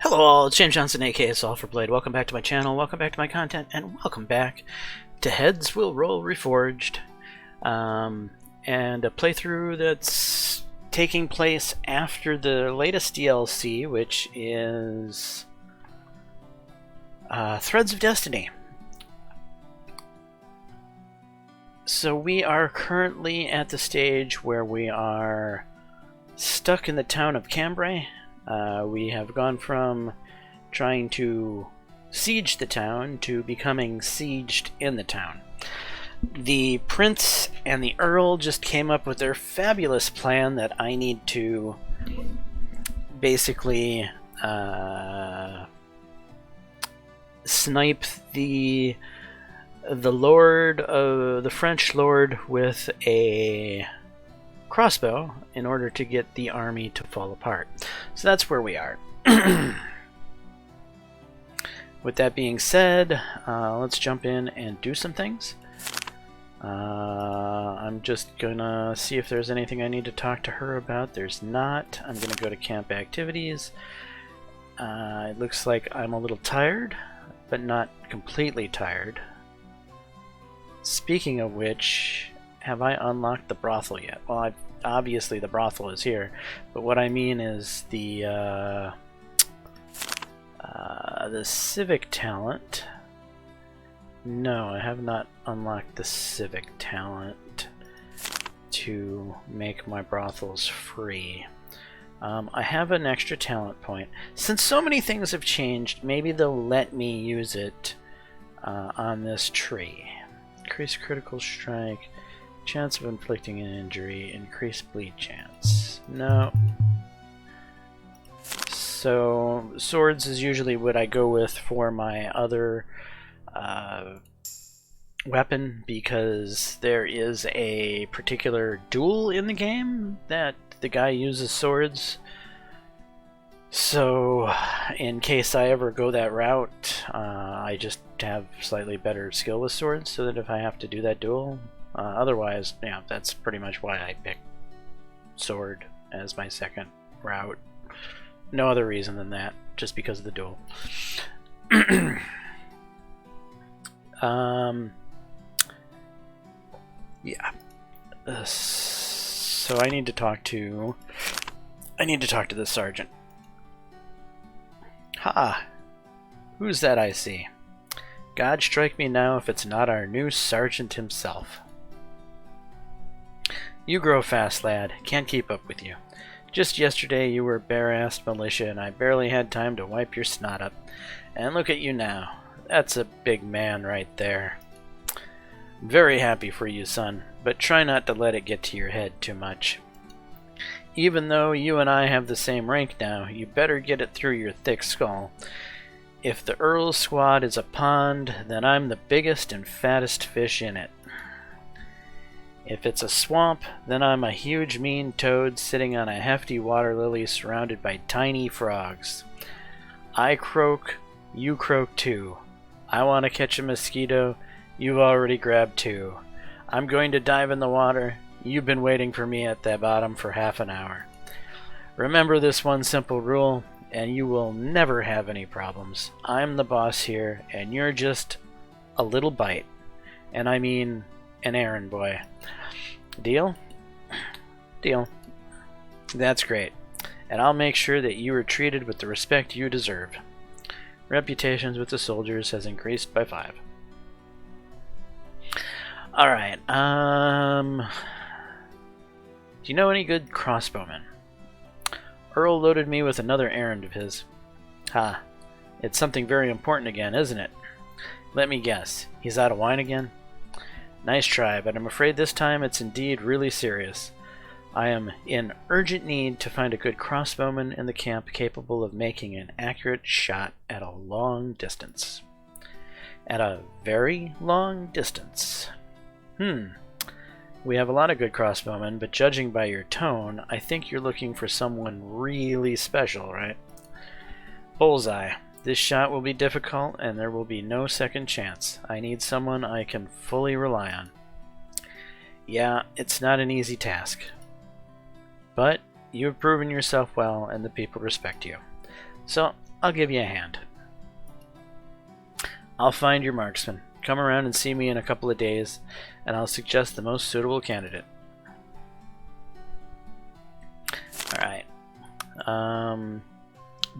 Hello all, it's James Johnson, aka Blade. Welcome back to my channel, welcome back to my content, and welcome back to Heads Will Roll Reforged. And a playthrough that's taking place after the latest DLC, which is Threads of Destiny. So we are currently at the stage where we are stuck in the town of Cambrai. We have gone from trying to siege the town to becoming sieged in the town. The prince and the earl just came up with their fabulous plan that I need to basically snipe the lord of the French lord with a crossbow in order to get the army to fall apart. So that's where we are. With that being said, let's jump in and do some things. I'm just gonna see if there's anything I need to talk to her about. There's not. I'm gonna go to camp activities. It looks like I'm a little tired, but not completely tired. Speaking of which, have I unlocked the brothel yet? Well, obviously the brothel is here, but what I mean is the civic talent. No, I have not unlocked the civic talent to make my brothels free. I have an extra talent point. Since so many things have changed, maybe they'll let me use it on this tree. Increase critical strike, chance of inflicting an injury, increase bleed chance. No. So swords is usually what I go with for my other weapon, because there is a particular duel in the game that the guy uses swords. So in case I ever go that route, I just have slightly better skill with swords, so that if I have to do that duel, otherwise, yeah, that's pretty much why I picked sword as my second route. No other reason than that, just because of the duel. Yeah. So I need to talk to the sergeant. Ha! Who's that I see? God strike me now if it's not our new sergeant himself. You grow fast, lad. Can't keep up with you. Just yesterday you were bare-assed militia and I barely had time to wipe your snot up. And look at you now. That's a big man right there. Very happy for you, son, but try not to let it get to your head too much. Even though you and I have the same rank now, you better get it through your thick skull. If the Earl's squad is a pond, then I'm the biggest and fattest fish in it. If it's a swamp, then I'm a huge mean toad sitting on a hefty water lily surrounded by tiny frogs. I croak, you croak too. I want to catch a mosquito, you've already grabbed two. I'm going to dive in the water, you've been waiting for me at the bottom for half an hour. Remember this one simple rule, and you will never have any problems. I'm the boss here, and you're just a little bite. And I mean an errand boy. Deal? Deal. That's great. And I'll make sure that you are treated with the respect you deserve. Reputations with the soldiers has increased by 5. Alright, do you know any good crossbowmen? Earl loaded me with another errand of his. Ha, it's something very important again, isn't it? Let me guess, he's out of wine again? Nice try, but I'm afraid this time it's indeed really serious. I am in urgent need to find a good crossbowman in the camp capable of making an accurate shot at a long distance. At a very long distance. We have a lot of good crossbowmen, but judging by your tone, I think you're looking for someone really special, right? Bullseye. This shot will be difficult, and there will be no second chance. I need someone I can fully rely on. Yeah, it's not an easy task. But you have proven yourself well, and the people respect you. So I'll give you a hand. I'll find your marksman. Come around and see me in a couple of days, and I'll suggest the most suitable candidate. Alright.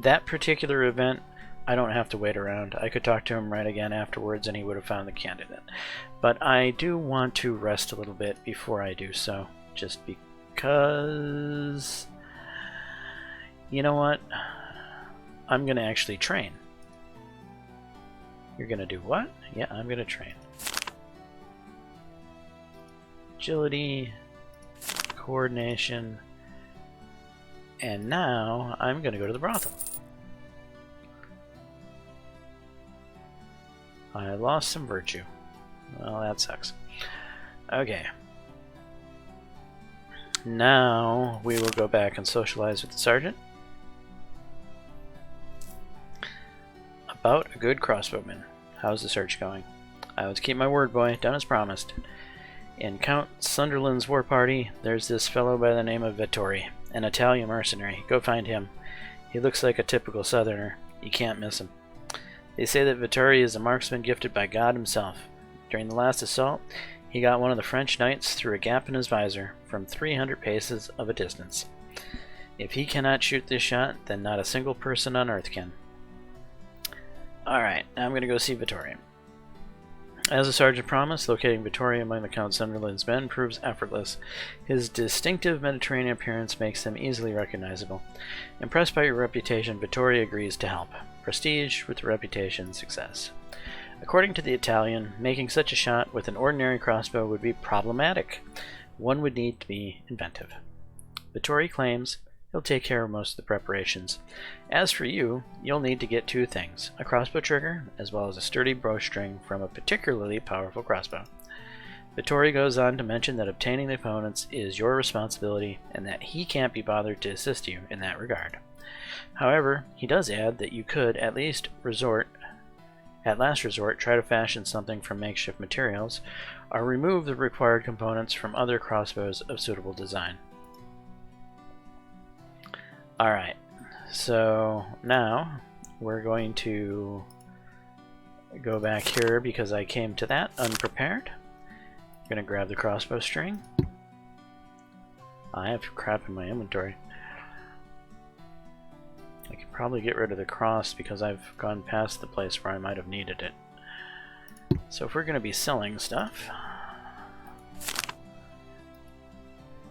That particular event, I don't have to wait around. I could talk to him right again afterwards, and he would have found the candidate. But I do want to rest a little bit before I do so, just because... You know what? I'm going to actually train. You're going to do what? Yeah, I'm going to train. Agility, coordination, and now I'm going to go to the brothel. I lost some virtue. Well, that sucks. Okay. Now we will go back and socialize with the sergeant. About a good crossbowman. How's the search going? I was to keep my word, boy. Done as promised. In Count Sunderland's war party, there's this fellow by the name of Vittori, an Italian mercenary. Go find him. He looks like a typical southerner. You can't miss him. They say that Vittori is a marksman gifted by God himself. During the last assault, he got one of the French knights through a gap in his visor from 300 paces of a distance. If he cannot shoot this shot, then not a single person on earth can. Alright, now I'm going to go see Vittori. As the sergeant promised, locating Vittori among the Count Sunderland's men proves effortless. His distinctive Mediterranean appearance makes him easily recognizable. Impressed by your reputation, Vittori agrees to help. Prestige with reputation, success. According to the Italian, making such a shot with an ordinary crossbow would be problematic. One would need to be inventive. Vittori claims he'll take care of most of the preparations. As for you, you'll need to get two things, a crossbow trigger, as well as a sturdy bowstring from a particularly powerful crossbow. Vittori goes on to mention that obtaining the opponents is your responsibility, and that he can't be bothered to assist you in that regard. However, he does add that you could, at last resort, try to fashion something from makeshift materials, or remove the required components from other crossbows of suitable design. Alright, so now we're going to go back here because I came to that unprepared. I'm going to grab the crossbow string. I have crap in my inventory. I could probably get rid of the cross because I've gone past the place where I might have needed it. So if we're going to be selling stuff...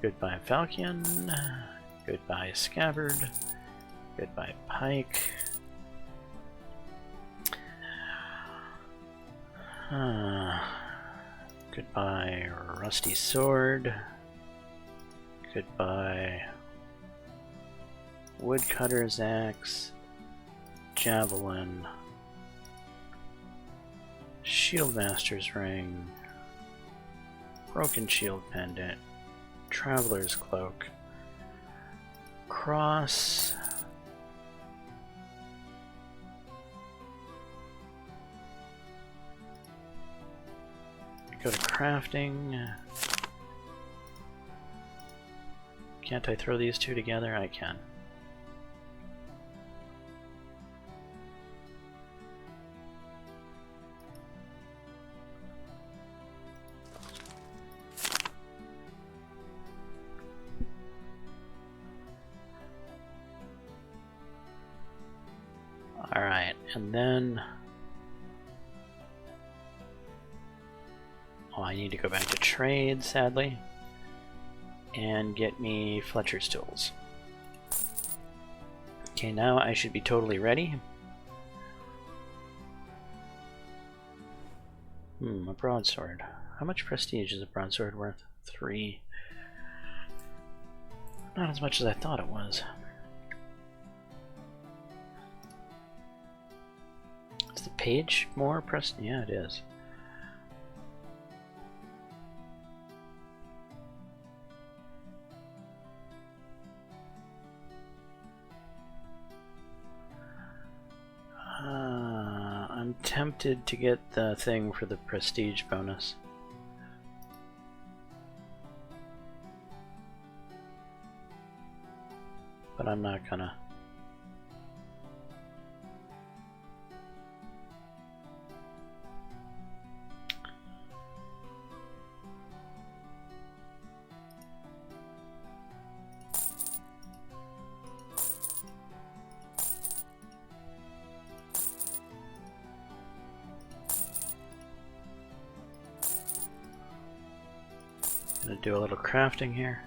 Goodbye Falcon. Goodbye Scabbard. Goodbye Pike. Goodbye Rusty Sword. Goodbye Woodcutter's Axe. Javelin. Shieldmaster's Ring. Broken Shield Pendant. Traveler's Cloak. Cross. Go to crafting. Can't I throw these two together? I can. Alright, and then... Oh, I need to go back to trade, sadly, and get me Fletcher's tools. Okay, now I should be totally ready. A broadsword. How much prestige is a broadsword worth? 3. Not as much as I thought it was. Is the page more prestige? Yeah, it is. I'm tempted to get the thing for the prestige bonus. But I'm not gonna. Gonna do a little crafting here.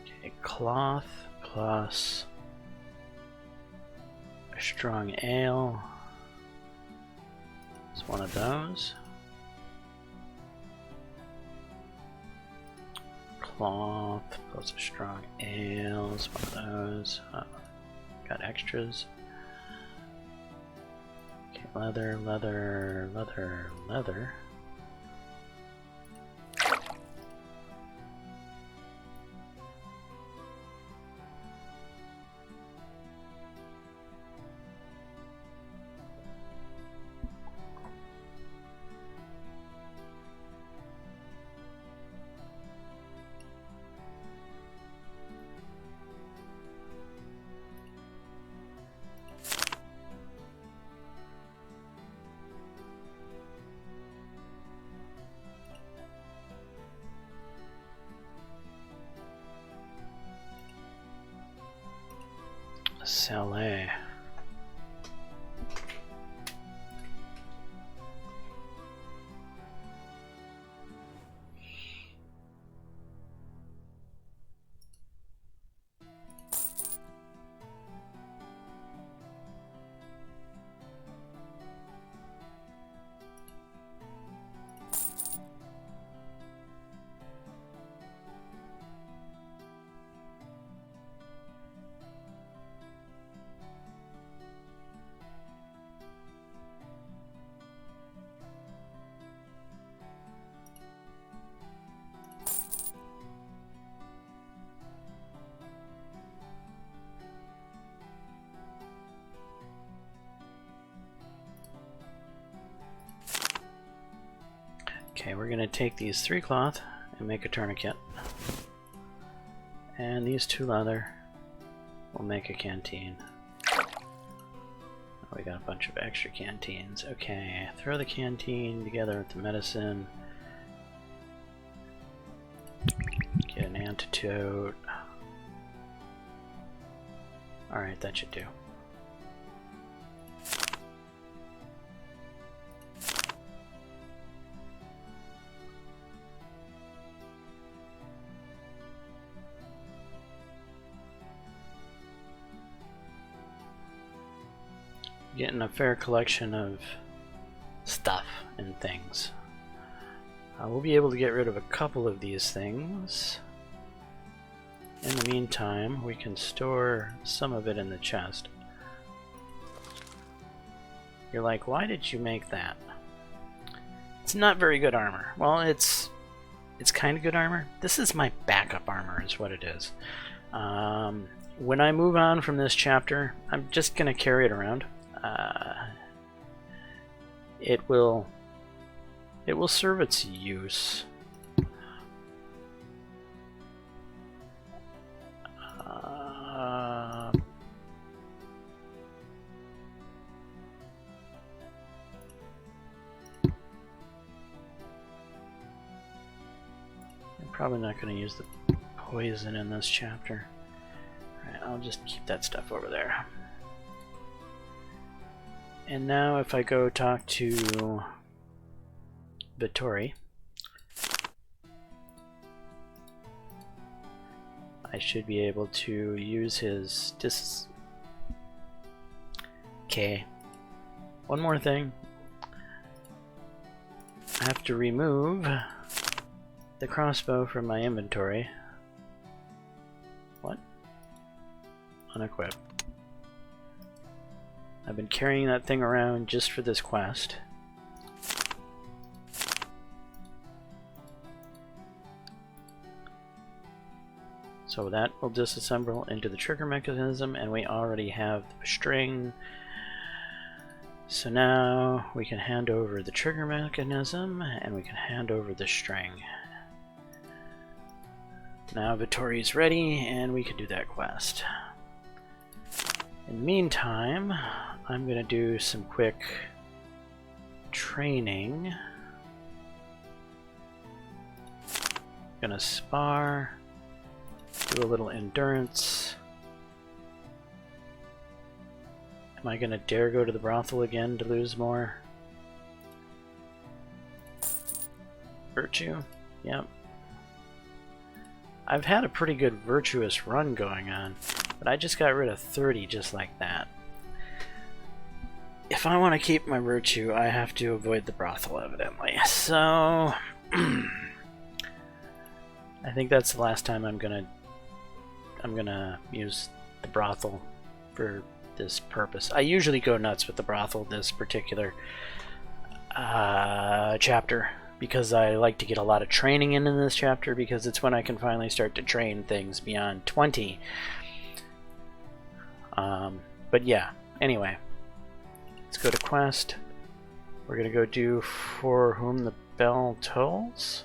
Okay, cloth plus a strong ale. It's one of those. Cloth plus a strong ale is one of those. Got extras. Okay, leather, leather, leather, leather. Saleh. Okay, we're gonna take these 3 cloth and make a tourniquet. And these 2 leather will make a canteen. Oh, we got a bunch of extra canteens. Okay, throw the canteen together with the medicine. Get an antidote. Alright, that should do. Getting a fair collection of stuff and things. We'll be able to get rid of a couple of these things. In the meantime, we can store some of it in the chest. You're like, why did you make that? It's not very good armor. Well, it's kind of good armor. This is my backup armor is what it is. When I move on from this chapter, I'm just going to carry it around. It will serve its use. I'm probably not going to use the poison in this chapter. Alright, I'll just keep that stuff over there. And now if I go talk to Vittori, I should be able to use his Okay. One more thing. I have to remove the crossbow from my inventory. What? Unequip. I've been carrying that thing around just for this quest. So that will disassemble into the trigger mechanism, and we already have the string. So now we can hand over the trigger mechanism, and we can hand over the string. Now Vittori's ready, and we can do that quest. In the meantime, I'm going to do some quick training. Gonna spar, do a little endurance, Am I going to dare go to the brothel again to lose more? Virtue? Yep. I've had a pretty good virtuous run going on, but I just got rid of 30 just like that. If I want to keep my virtue, I have to avoid the brothel, evidently. So, I think that's the last time I'm gonna use the brothel for this purpose. I usually go nuts with the brothel this particular chapter, because I like to get a lot of training in this chapter, because it's when I can finally start to train things beyond 20. But yeah, anyway, let's go to quest. We're gonna go do For Whom the Bell Tolls.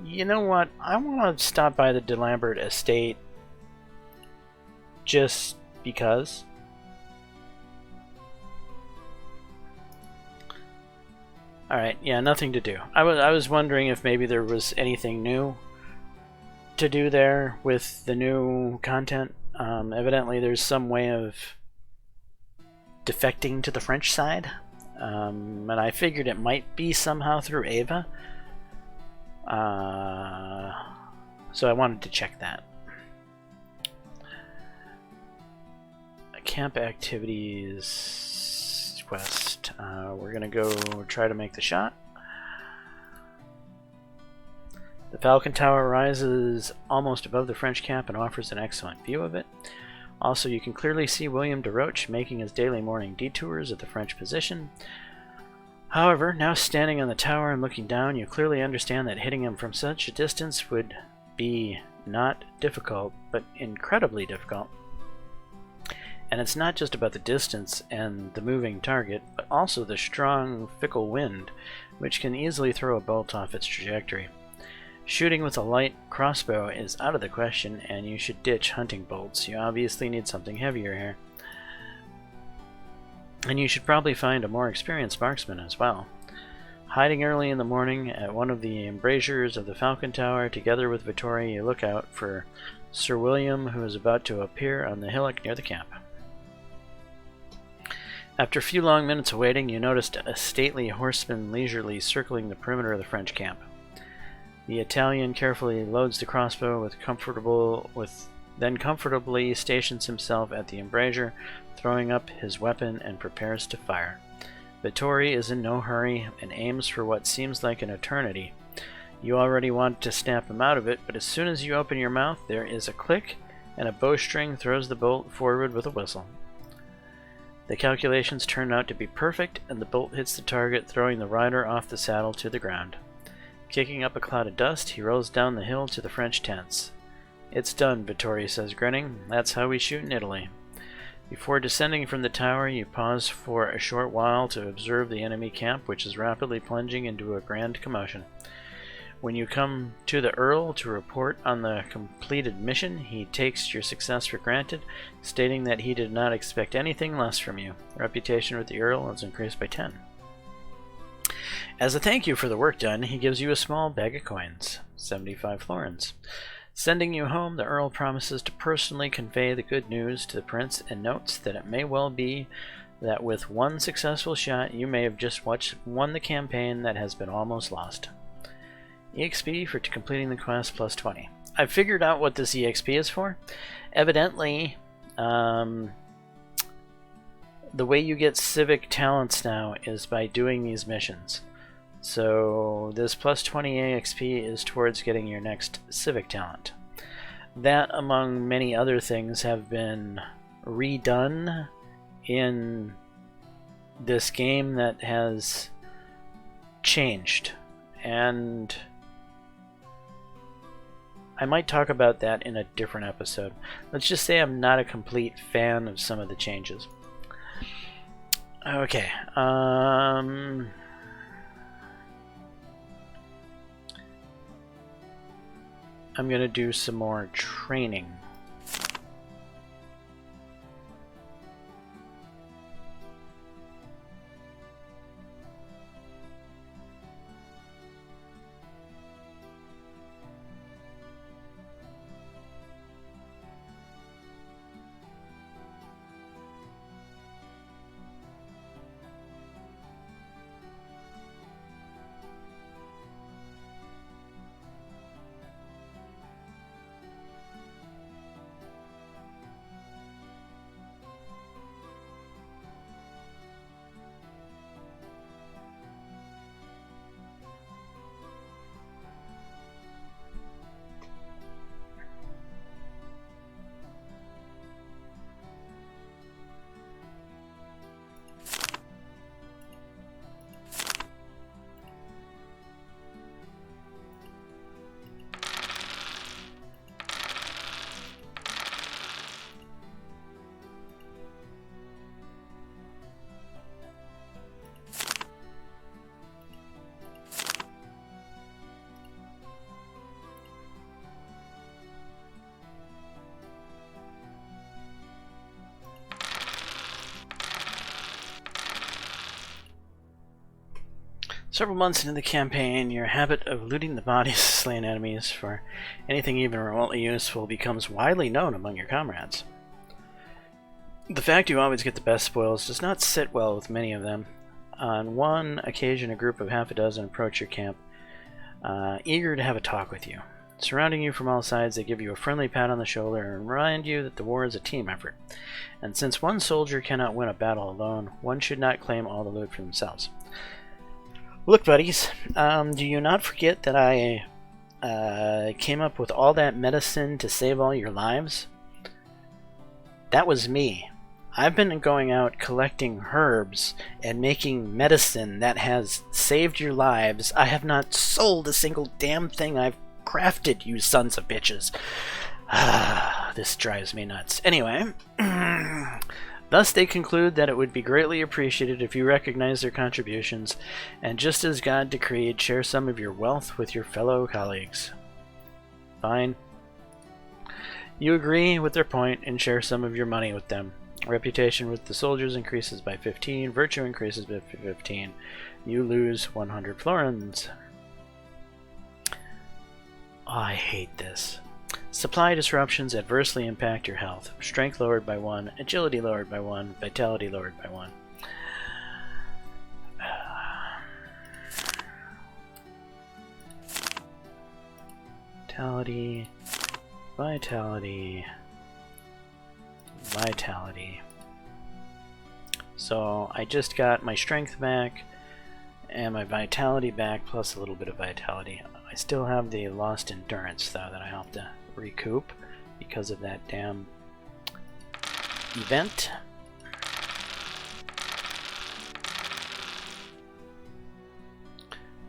You know what? I want to stop by the De Lambert estate just because. Alright, yeah, nothing to do. I was wondering if maybe there was anything new to do there with the new content. Evidently there's some way of defecting to the French side, and I figured it might be somehow through Ava. So I wanted to check that. Camp activities quest. We're gonna go try to make the shot. The Falcon Tower rises almost above the French camp and offers an excellent view of it. Also, you can clearly see William de Roche making his daily morning detours at the French position. However, now standing on the tower and looking down, you clearly understand that hitting him from such a distance would be not difficult, but incredibly difficult. And it's not just about the distance and the moving target, but also the strong, fickle wind, which can easily throw a bolt off its trajectory. Shooting with a light crossbow is out of the question, and you should ditch hunting bolts. You obviously need something heavier here. And you should probably find a more experienced marksman as well. Hiding early in the morning at one of the embrasures of the Falcon Tower, together with Vittori, you look out for Sir William, who is about to appear on the hillock near the camp. After a few long minutes of waiting, you noticed a stately horseman leisurely circling the perimeter of the French camp. The Italian carefully loads the crossbow then comfortably stations himself at the embrasure, throwing up his weapon and prepares to fire. Vittori is in no hurry and aims for what seems like an eternity. You already want to snap him out of it, but as soon as you open your mouth, there is a click, and a bowstring throws the bolt forward with a whistle. The calculations turn out to be perfect, and the bolt hits the target, throwing the rider off the saddle to the ground. Kicking up a cloud of dust, he rolls down the hill to the French tents. "It's done," Vittori says, grinning. "That's how we shoot in Italy." Before descending from the tower, you pause for a short while to observe the enemy camp, which is rapidly plunging into a grand commotion. When you come to the Earl to report on the completed mission, he takes your success for granted, stating that he did not expect anything less from you. Reputation with the Earl is increased by 10. As a thank you for the work done, he gives you a small bag of coins, 75 florins. Sending you home, the Earl promises to personally convey the good news to the Prince and notes that it may well be that with one successful shot you may have just won the campaign that has been almost lost. EXP for completing the quest plus 20. I've figured out what this EXP is for. Evidently, the way you get civic talents now is by doing these missions. So this plus 20 EXP is towards getting your next civic talent. That, among many other things, have been redone in this game that has changed. And I might talk about that in a different episode. Let's just say I'm not a complete fan of some of the changes. Okay, I'm gonna do some more training. Several months into the campaign, your habit of looting the bodies of slain enemies for anything even remotely useful becomes widely known among your comrades. The fact you always get the best spoils does not sit well with many of them. On one occasion, a group of half a dozen approach your camp, eager to have a talk with you. Surrounding you from all sides, they give you a friendly pat on the shoulder and remind you that the war is a team effort. And since one soldier cannot win a battle alone, one should not claim all the loot for themselves. Look, buddies, do you not forget that I came up with all that medicine to save all your lives? That was me. I've been going out collecting herbs and making medicine that has saved your lives. I have not sold a single damn thing I've crafted, you sons of bitches. This drives me nuts. Anyway, thus they conclude that it would be greatly appreciated if you recognize their contributions, and just as God decreed, share some of your wealth with your fellow colleagues. Fine. You agree with their point and share some of your money with them. Reputation with the soldiers increases by 15. Virtue increases by 15. You lose 100 florins. Oh, I hate this. Supply disruptions adversely impact your health. Strength lowered by 1. Agility lowered by 1. Vitality lowered by 1. Vitality. Vitality. Vitality. So I just got my strength back and my vitality back plus a little bit of vitality. I still have the lost endurance though that I have to recoup because of that damn event.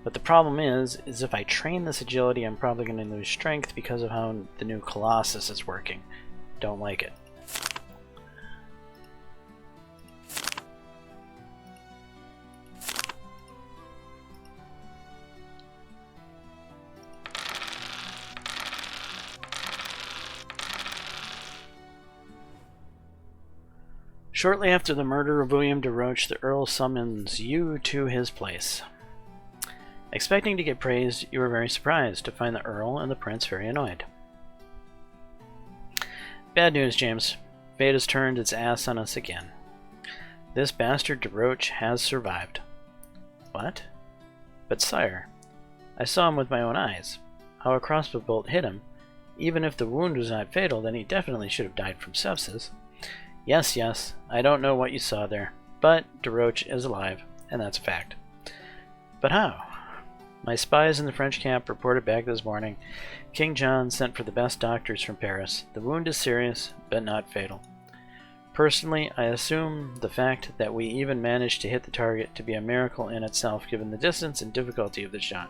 But the problem is if I train this agility, I'm probably going to lose strength because of how the new Colossus is working. Don't like it. Shortly after the murder of William de Roche, the Earl summons you to his place. Expecting to get praised, you are very surprised to find the Earl and the Prince very annoyed. Bad news, James. Fate has turned its ass on us again. This bastard de Roche has survived. What? But sire, I saw him with my own eyes. How a crossbow bolt hit him. Even if the wound was not fatal, then he definitely should have died from sepsis. Yes, I don't know what you saw there, but de Roche is alive, and that's a fact. But how? My spies in the French camp reported back this morning. King John sent for the best doctors from Paris. The wound is serious, but not fatal. Personally, I assume the fact that we even managed to hit the target to be a miracle in itself, given the distance and difficulty of the shot.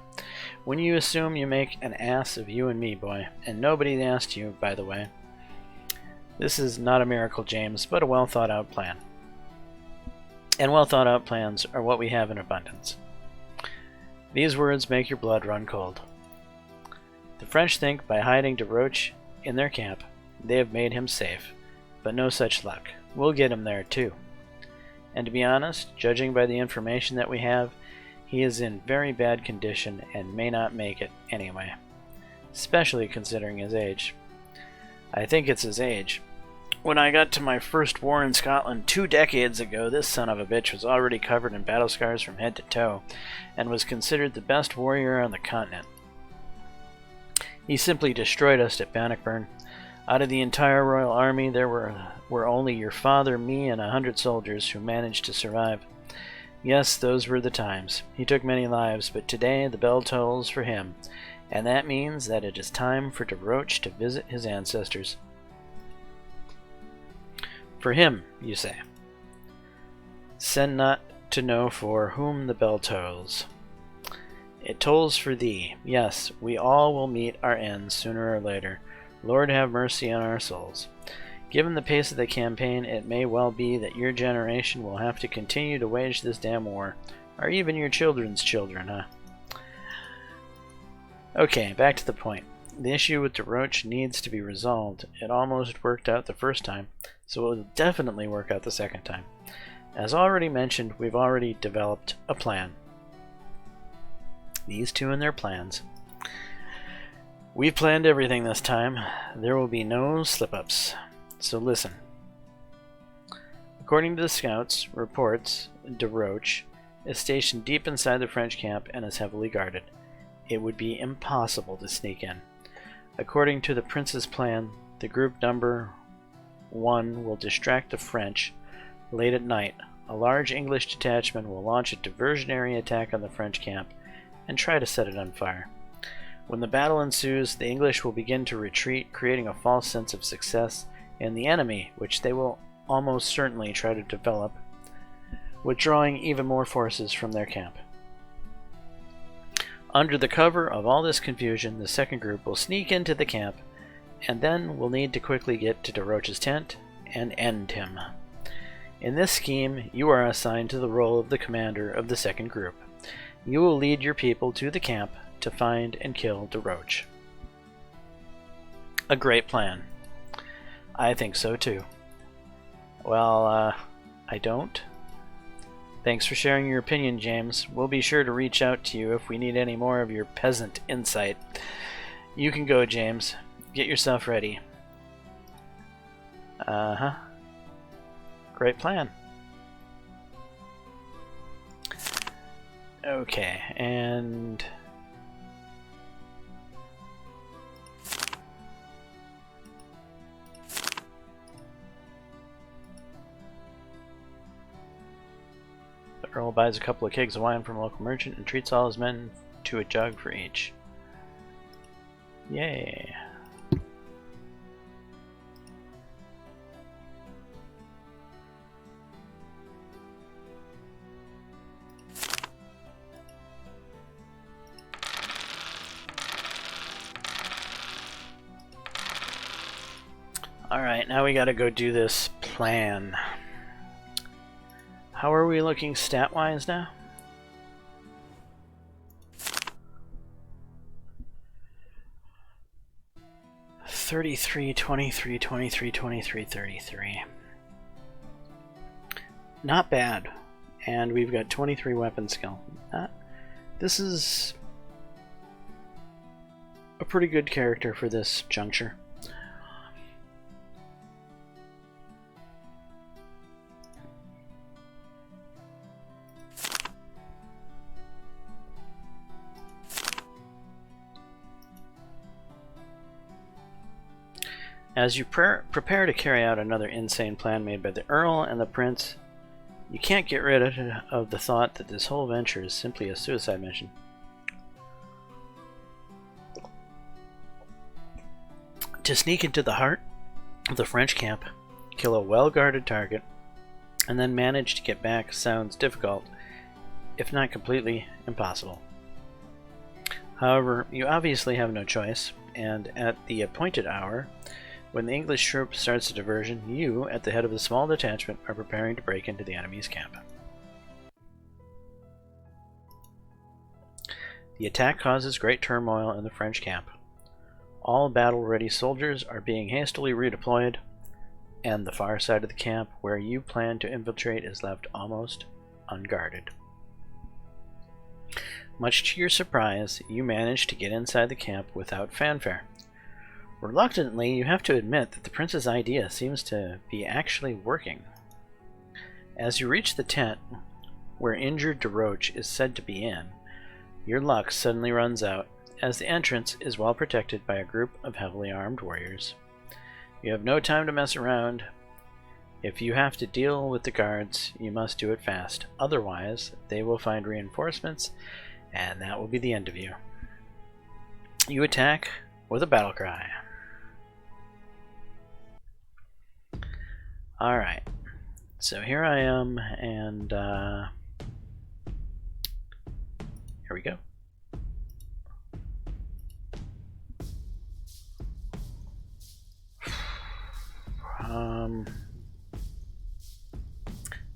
When you assume, you make an ass of you and me, boy, and nobody asked you, by the way. This is not a miracle, James, but a well-thought-out plan. And well-thought-out plans are what we have in abundance. These words make your blood run cold. The French think by hiding de Roche in their camp, they have made him safe, but no such luck. We'll get him there, too. And to be honest, judging by the information that we have, he is in very bad condition and may not make it anyway, especially considering his age. I think it's his age. When I got to my first war in Scotland 2 decades ago, this son of a bitch was already covered in battle scars from head to toe, and was considered the best warrior on the continent. He simply destroyed us at Bannockburn. Out of the entire royal army, there were only your father, me, and 100 soldiers who managed to survive. Yes, those were the times. He took many lives, but today the bell tolls for him. And that means that it is time for de Roche to visit his ancestors. For him, you say. Send not to know for whom the bell tolls. It tolls for thee. Yes, we all will meet our ends sooner or later. Lord have mercy on our souls. Given the pace of the campaign, it may well be that your generation will have to continue to wage this damn war. Or even your children's children, huh? Okay, back to the point. The issue with de Roche needs to be resolved. It almost worked out the first time, so it will definitely work out the second time. As already mentioned, we've already developed a plan. These two and their plans. We've planned everything this time. There will be no slip-ups. So listen. According to the scouts' reports, Desroches is stationed deep inside the French camp and is heavily guarded. It would be impossible to sneak in. According to the prince's plan, the group number 1 will distract the French. Late at night, a large English detachment will launch a diversionary attack on the French camp and try to set it on fire. When the battle ensues, the English will begin to retreat, creating a false sense of success, and the enemy, which they will almost certainly try to develop, withdrawing even more forces from their camp. Under the cover of all this confusion, the second group will sneak into the camp, and then will need to quickly get to Desroches' tent and end him. In this scheme, you are assigned to the role of the commander of the second group. You will lead your people to the camp to find and kill Desroches. A great plan. I think so too. Well, I don't. Thanks for sharing your opinion, James. We'll be sure to reach out to you if we need any more of your peasant insight. You can go, James. Get yourself ready. Uh-huh. Great plan. Okay, and... the Earl buys a couple of kegs of wine from a local merchant and treats all his men to a jug for each. Yay. Alright, now we gotta go do this plan. How are we looking stat-wise now? $33, $23, $23, $23, $33. Not bad. And we've got 23 weapon skill. This is a pretty good character for this juncture. As you prepare to carry out another insane plan made by the Earl and the Prince, you can't get rid of the thought that this whole venture is simply a suicide mission. To sneak into the heart of the French camp, kill a well-guarded target, and then manage to get back sounds difficult, if not completely impossible. However, you obviously have no choice, and at the appointed hour, when the English troop starts a diversion, you, at the head of a small detachment, are preparing to break into the enemy's camp. The attack causes great turmoil in the French camp. All battle-ready soldiers are being hastily redeployed, and the far side of the camp where you plan to infiltrate is left almost unguarded. Much to your surprise, you manage to get inside the camp without fanfare. Reluctantly, you have to admit that the prince's idea seems to be actually working. As you reach the tent, where injured Desroches is said to be in, your luck suddenly runs out, as the entrance is well protected by a group of heavily armed warriors. You have no time to mess around. If you have to deal with the guards, you must do it fast. Otherwise, they will find reinforcements, and that will be the end of you. You attack with a battle cry. Alright, so here I am, and here we go.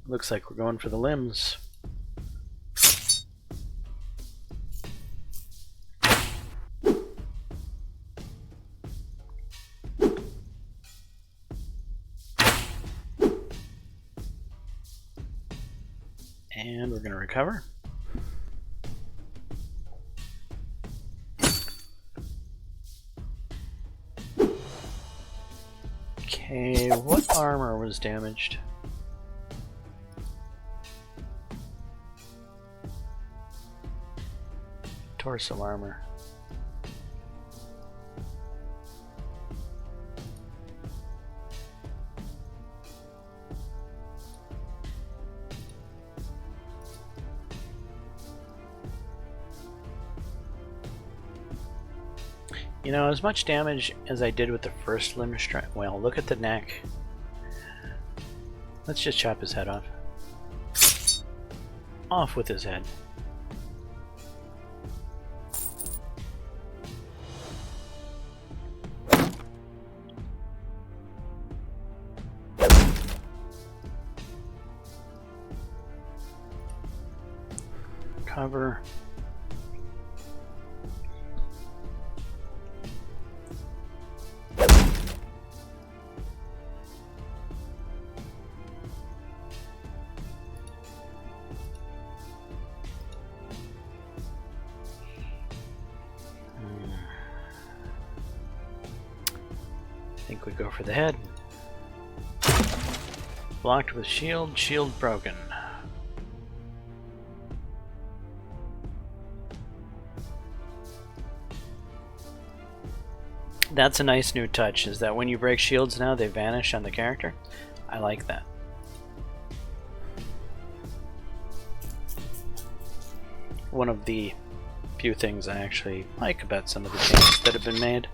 Looks like we're going for the limbs. And we're going to recover. armor was damaged. Torso armor. You know, as much damage as I did with the first limb strike. Well, look at the neck. Let's just chop his head off. Off with his head. Cover. I think we go for the head. Blocked with shield, shield broken. That's a nice new touch, is that when you break shields now, they vanish on the character. I like that. One of the few things I actually like about some of the changes that have been made.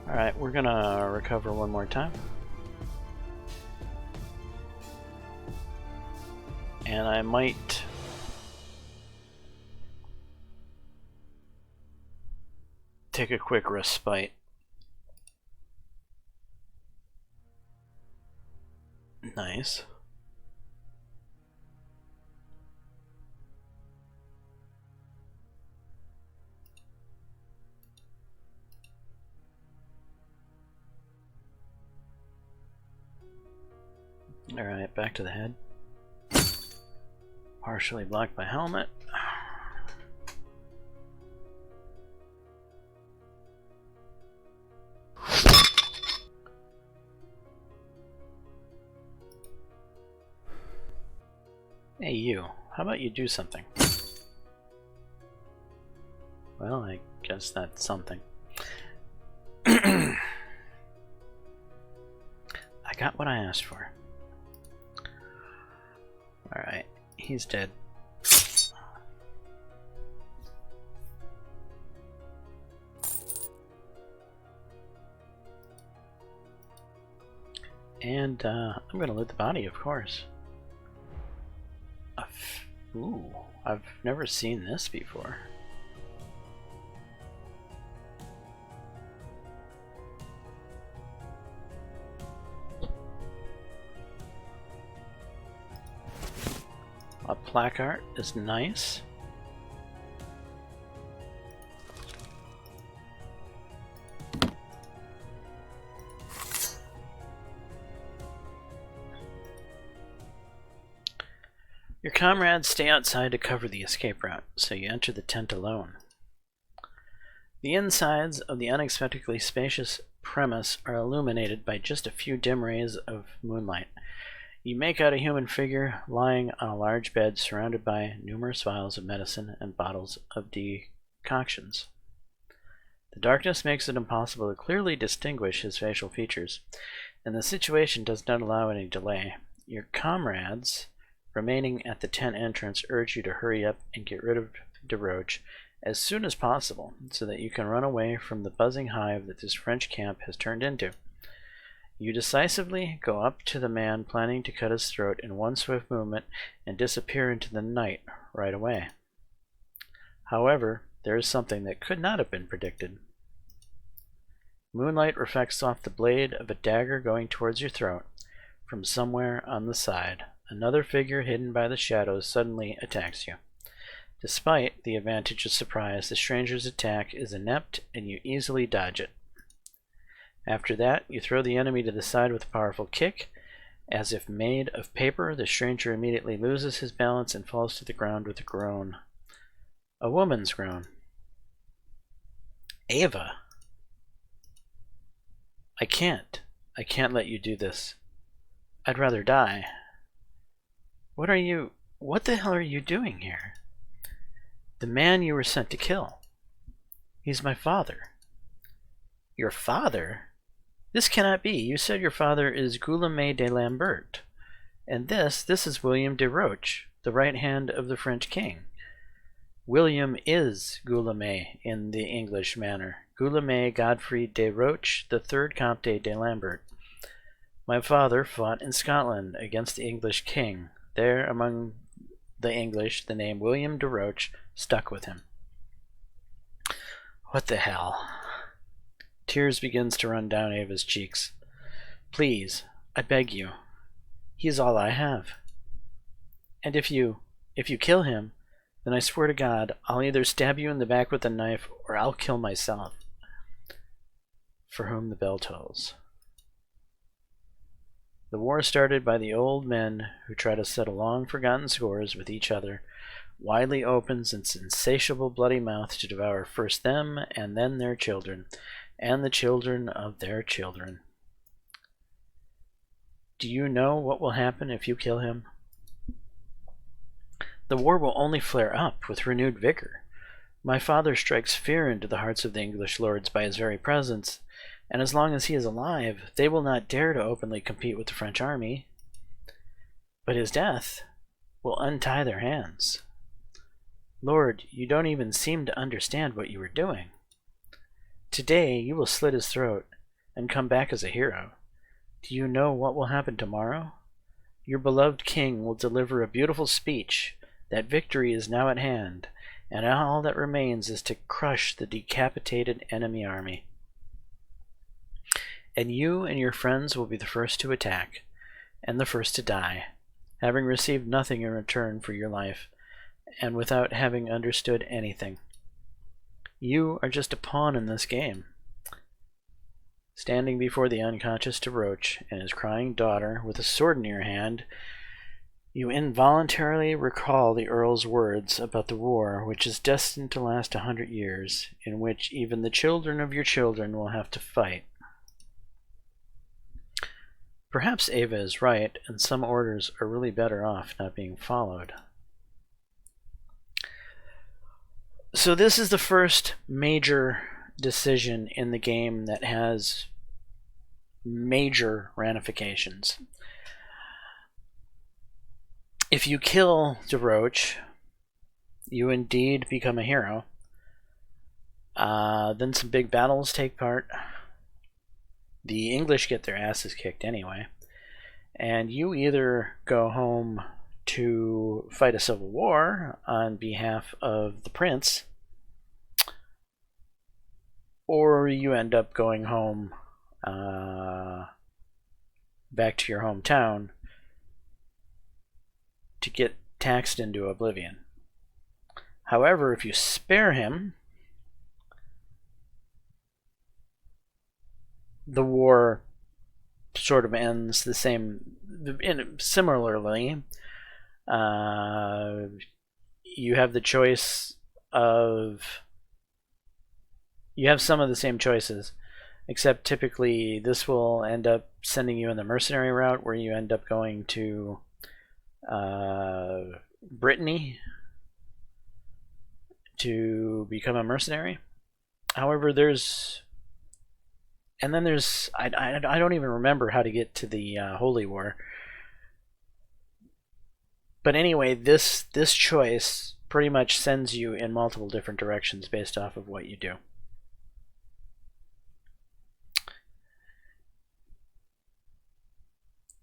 Alright, we're gonna recover one more time. And I might take a quick respite. Nice. Alright, back to the head. Partially blocked by helmet. Hey you, how about you do something? Well, I guess that's something. I got what I asked for. Alright, he's dead. And I'm gonna loot the body, of course. Ooh, I've never seen this before. A placard is nice. Your comrades stay outside to cover the escape route, so you enter the tent alone. The insides of the unexpectedly spacious premise are illuminated by just a few dim rays of moonlight. You make out a human figure lying on a large bed surrounded by numerous vials of medicine and bottles of decoctions. The darkness makes it impossible to clearly distinguish his facial features, and the situation does not allow any delay. Your comrades remaining at the tent entrance urge you to hurry up and get rid of DeRoche as soon as possible so that you can run away from the buzzing hive that this French camp has turned into. You decisively go up to the man planning to cut his throat in one swift movement and disappear into the night right away. However, there is something that could not have been predicted. Moonlight reflects off the blade of a dagger going towards your throat from somewhere on the side. Another figure hidden by the shadows suddenly attacks you. Despite the advantage of surprise, the stranger's attack is inept and you easily dodge it. After that, you throw the enemy to the side with a powerful kick. As if made of paper, the stranger immediately loses his balance and falls to the ground with a groan. A woman's groan. Ava, I can't. I can't let you do this. I'd rather die. What the hell are you doing here? The man you were sent to kill. He's my father. Your father? This cannot be. You said your father is Guillaume de Lambert. And this is William de Roche, the right hand of the French king. William is Guillaume in the English manner. Guillaume Godfrey de Roche, the third Comte de Lambert. My father fought in Scotland against the English king. There, among the English, the name William de Roche stuck with him. What the hell? Tears begins to run down Ava's cheeks. Please, I beg you. He is all I have. And if you kill him, then I swear to God, I'll either stab you in the back with a knife or I'll kill myself. For whom the bell tolls. The war started by the old men who try to settle long-forgotten scores with each other, widely opens its insatiable bloody mouth to devour first them and then their children, and the children of their children. Do you know what will happen if you kill him? The war will only flare up with renewed vigor. My father strikes fear into the hearts of the English lords by his very presence, and as long as he is alive, they will not dare to openly compete with the French army. But his death will untie their hands. Lord, you don't even seem to understand what you are doing. Today you will slit his throat and come back as a hero. Do you know what will happen tomorrow? Your beloved king will deliver a beautiful speech that victory is now at hand, and all that remains is to crush the decapitated enemy army. And you and your friends will be the first to attack, and the first to die, having received nothing in return for your life, and without having understood anything. You are just a pawn in this game. Standing before the unconscious de Roche and his crying daughter with a sword in your hand, you involuntarily recall the Earl's words about the war which is destined to last 100 years, in which even the children of your children will have to fight. Perhaps Ava is right, and some orders are really better off not being followed. So this is the first major decision in the game that has major ramifications. If you kill de Roche, you indeed become a hero. Then some big battles take part. The English get their asses kicked anyway. And you either go home to fight a civil war on behalf of the prince, or you end up going home back to your hometown to get taxed into oblivion. However, if you spare him, the war sort of ends the same. Similarly, you have the choice of. You have some of the same choices, except typically this will end up sending you in the mercenary route, where you end up going to Brittany to become a mercenary. However, I don't even remember how to get to the Holy War. But anyway, this choice pretty much sends you in multiple different directions based off of what you do.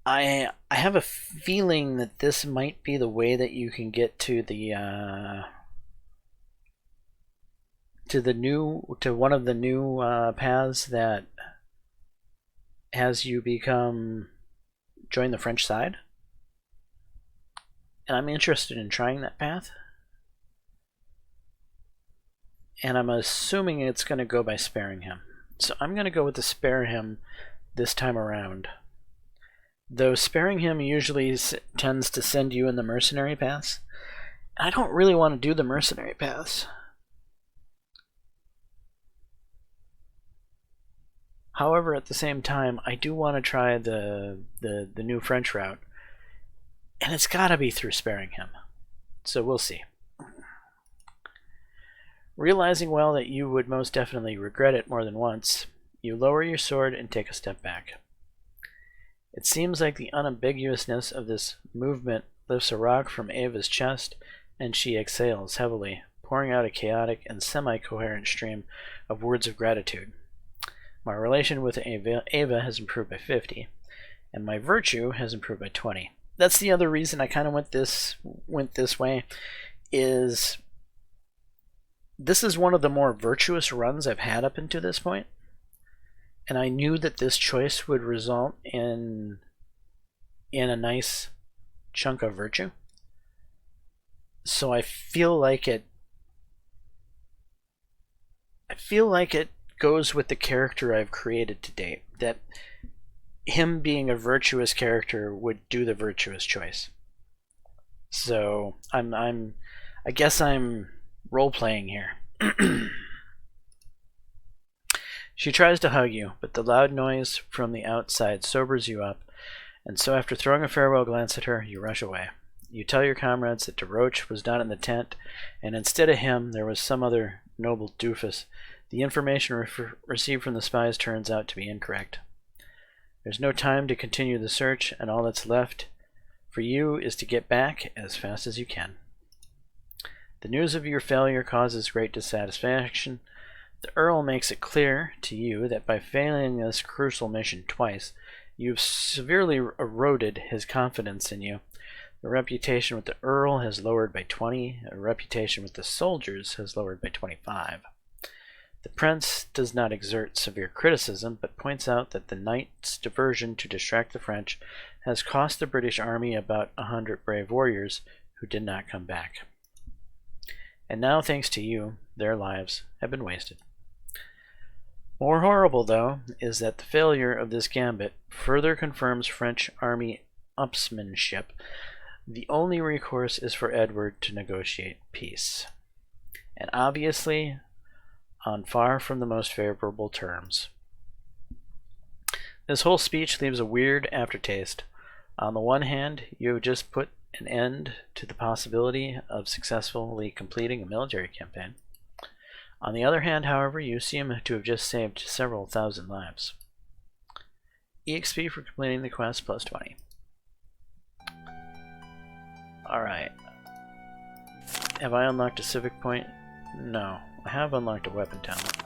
I have a feeling that this might be the way that you can get to the to one of the new paths that has you join the French side. And I'm interested in trying that path. And I'm assuming it's going to go by sparing him. So I'm going to go with the spare him this time around. Though sparing him usually tends to send you in the mercenary paths. I don't really want to do the mercenary paths. However, at the same time, I do want to try the new French route, and it's got to be through sparing him. So we'll see. Realizing well that you would most definitely regret it more than once, you lower your sword and take a step back. It seems like the unambiguousness of this movement lifts a rock from Ava's chest, and she exhales heavily, pouring out a chaotic and semi-coherent stream of words of gratitude. My relation with Ava has improved by 50, and my virtue has improved by 20. That's the other reason I kind of went this way, is this is one of the more virtuous runs I've had up until this point, and I knew that this choice would result in a nice chunk of virtue. So I feel like it goes with the character I've created to date, that him being a virtuous character would do the virtuous choice. So I guess I'm role-playing here. She tries to hug you, but the loud noise from the outside sobers you up, and so after throwing a farewell glance at her, you rush away. You tell your comrades that DeRoche was not in the tent, and instead of him, there was some other noble doofus. The information received from the spies turns out to be incorrect. There's no time to continue the search, and all that's left for you is to get back as fast as you can. The news of your failure causes great dissatisfaction. The Earl makes it clear to you that by failing this crucial mission twice, you've severely eroded his confidence in you. The reputation with the Earl has lowered by 20, a reputation with the soldiers has lowered by 25. The Prince does not exert severe criticism, but points out that the night's diversion to distract the French has cost the British army about 100 brave warriors who did not come back. And now, thanks to you, their lives have been wasted. More horrible, though, is that the failure of this gambit further confirms French army upsmanship. The only recourse is for Edward to negotiate peace. And obviously, on far from the most favorable terms. This whole speech leaves a weird aftertaste. On the one hand, you have just put an end to the possibility of successfully completing a military campaign. On the other hand, however, you seem to have just saved several thousand lives. EXP for completing the quest plus 20. Alright. Have I unlocked a civic point? No. I have unlocked a weapon talent.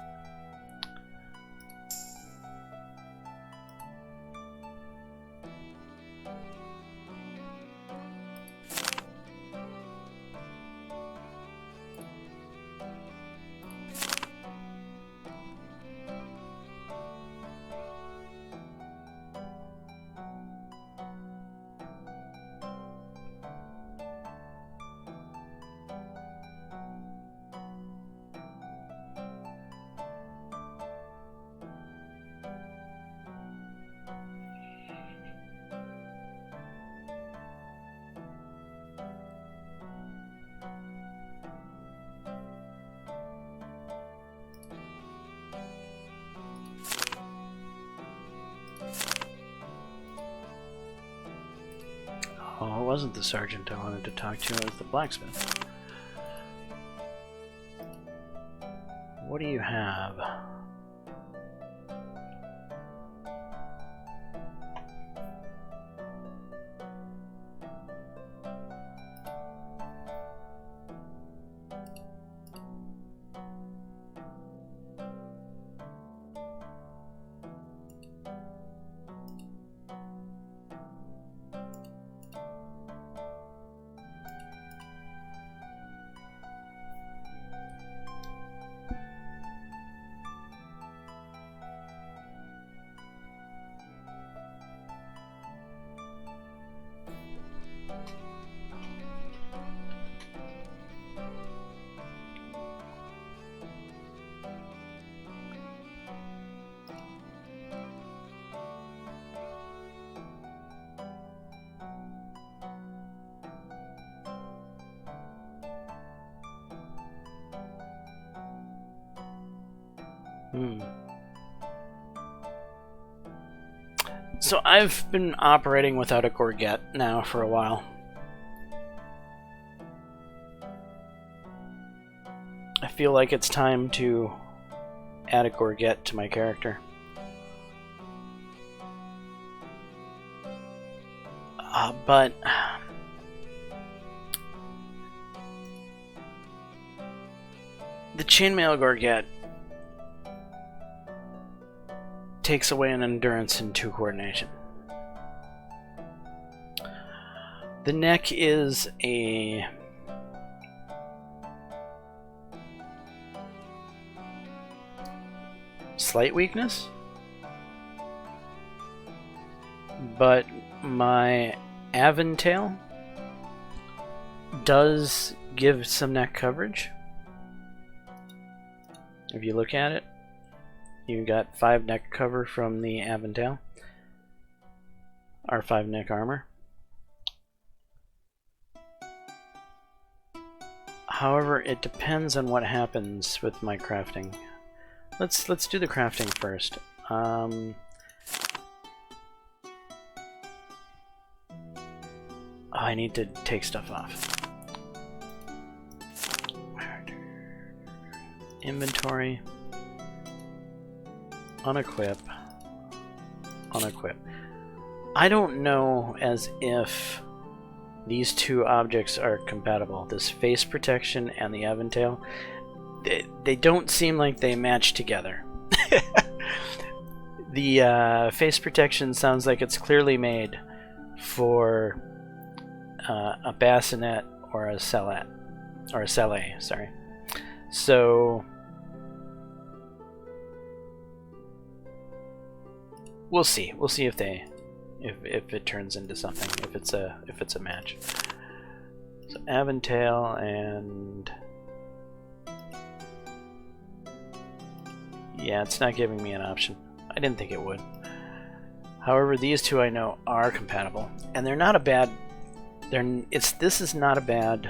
Oh, it wasn't the sergeant I wanted to talk to, it was the blacksmith. What do you have? So I've been operating without a Gorget now for a while. I feel like it's time to add a Gorget to my character. But the chainmail Gorget takes away an endurance and 2 coordination. The neck is a slight weakness, but my Aventail does give some neck coverage. If you look at it, you got 5 neck cover from the Aventail, or 5 neck armor. However, it depends on what happens with my crafting. Let's do the crafting first. I need to take stuff off. Inventory. Unequip. Unequip. I don't know as if these 2 objects are compatible. This face protection and the Aventail. They don't seem like they match together. The face protection sounds like it's clearly made for a bassinet or a celat, or a celet, sorry. So we'll see. We'll see if it turns into something. If it's a match. So Aventail and yeah, it's not giving me an option. I didn't think it would. However, these 2 I know are compatible, and they're not a bad. This is not a bad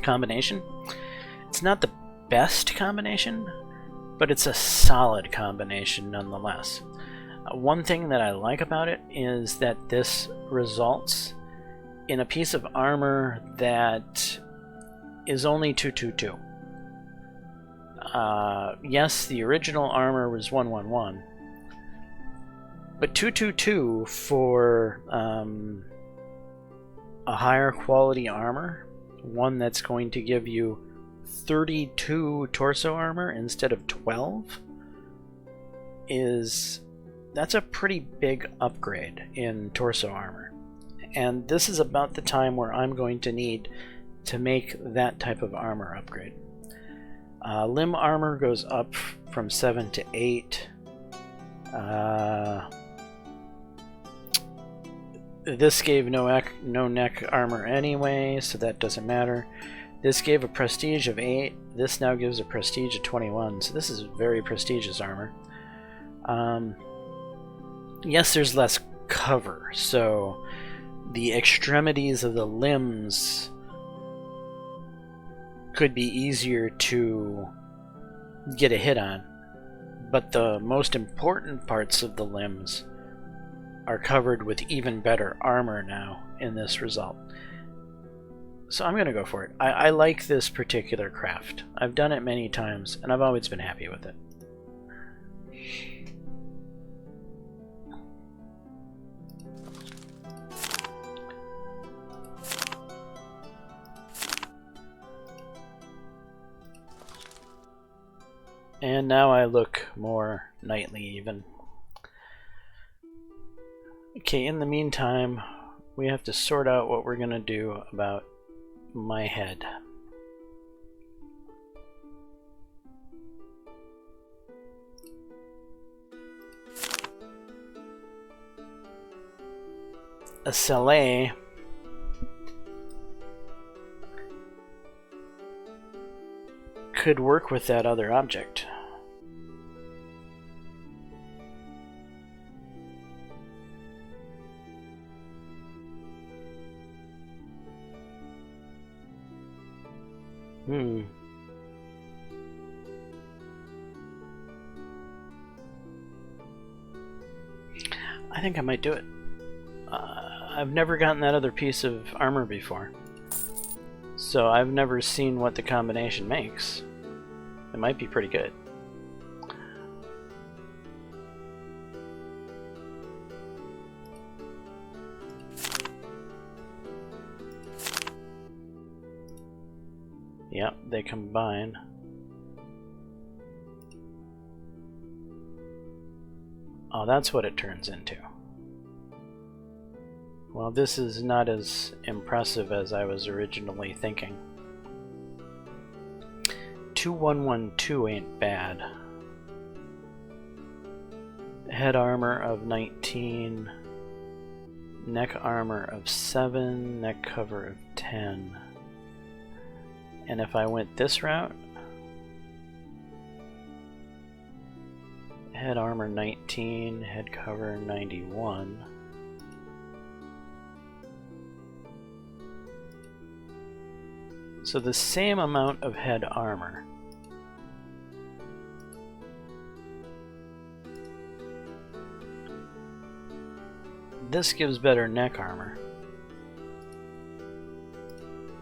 combination. It's not the best combination, but it's a solid combination nonetheless. One thing that I like about it is that this results in a piece of armor that is only 222. Yes, the original armor was 111, but 222 for a higher quality armor, one that's going to give you 32 torso armor instead of 12, that's a pretty big upgrade in torso armor. And this is about the time where I'm going to need to make that type of armor upgrade. Limb armor goes up from 7 to 8. This gave no neck armor anyway, so that doesn't matter. This gave a prestige of 8. This now gives a prestige of 21, so this is very prestigious armor. Yes, there's less cover, so the extremities of the limbs could be easier to get a hit on, but the most important parts of the limbs are covered with even better armor now in this result. So I'm going to go for it. I like this particular craft. I've done it many times, and I've always been happy with it. And now I look more knightly even. Okay, in the meantime, we have to sort out what we're going to do about my head. A Saleh could work with that other object. I think I might do it. I've never gotten that other piece of armor before, so I've never seen what the combination makes. It might be pretty good. Yep, they combine. Oh, that's what it turns into. Well, this is not as impressive as I was originally thinking. 2112 ain't bad. Head armor of 19, neck armor of 7, neck cover of 10. And if I went this route, head armor 19, head cover 91. So the same amount of head armor. This gives better neck armor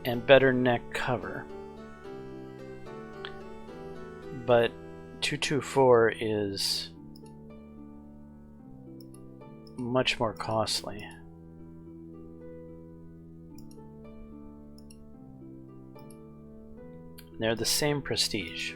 and better neck cover. But 224 is much more costly. They're the same prestige.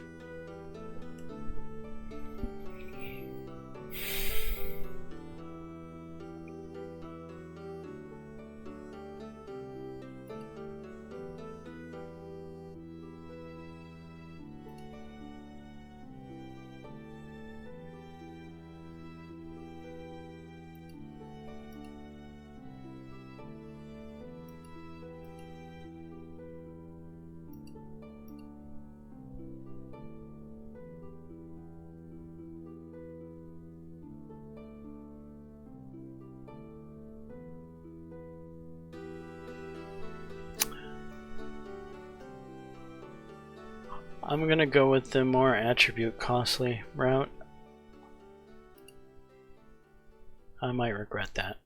I'm gonna go with the more attribute costly route. I might regret that.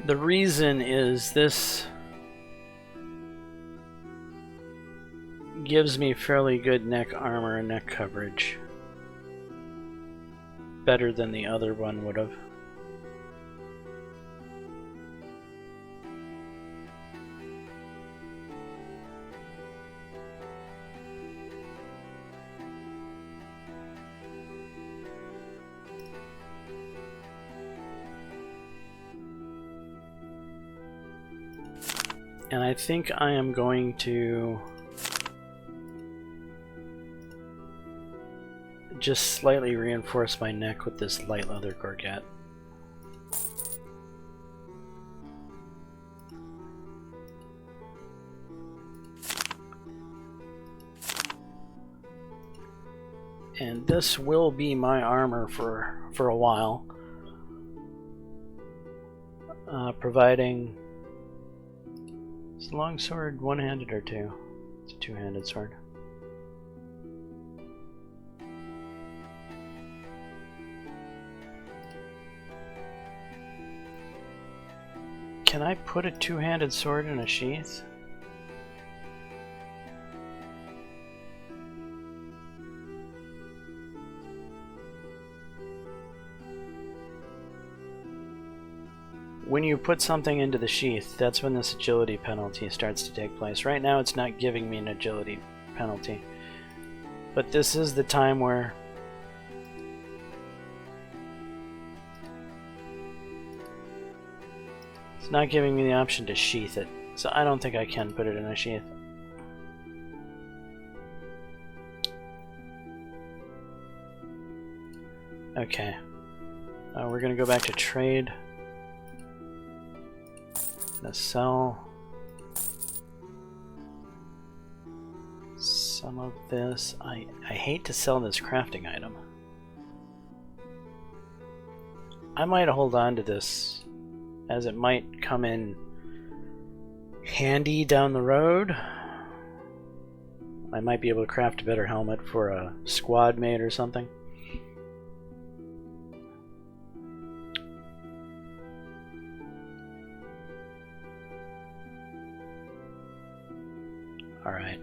The reason is this gives me fairly good neck armor and neck coverage. Better than the other one would have. And I think I am going to just slightly reinforce my neck with this light leather gorget. And this will be my armor for a while, providing... Is the long sword one-handed or two? It's a two-handed sword. Can I put a two-handed sword in a sheath? When you put something into the sheath, that's when this agility penalty starts to take place. Right now it's not giving me an agility penalty, but this is the time where it's not giving me the option to sheath it, so I don't think I can put it in a sheath. Okay, we're gonna go back to trade. Sell some of this. I hate to sell this crafting item. I might hold on to this, as it might come in handy down the road. I might be able to craft a better helmet for a squad mate or something. Alright.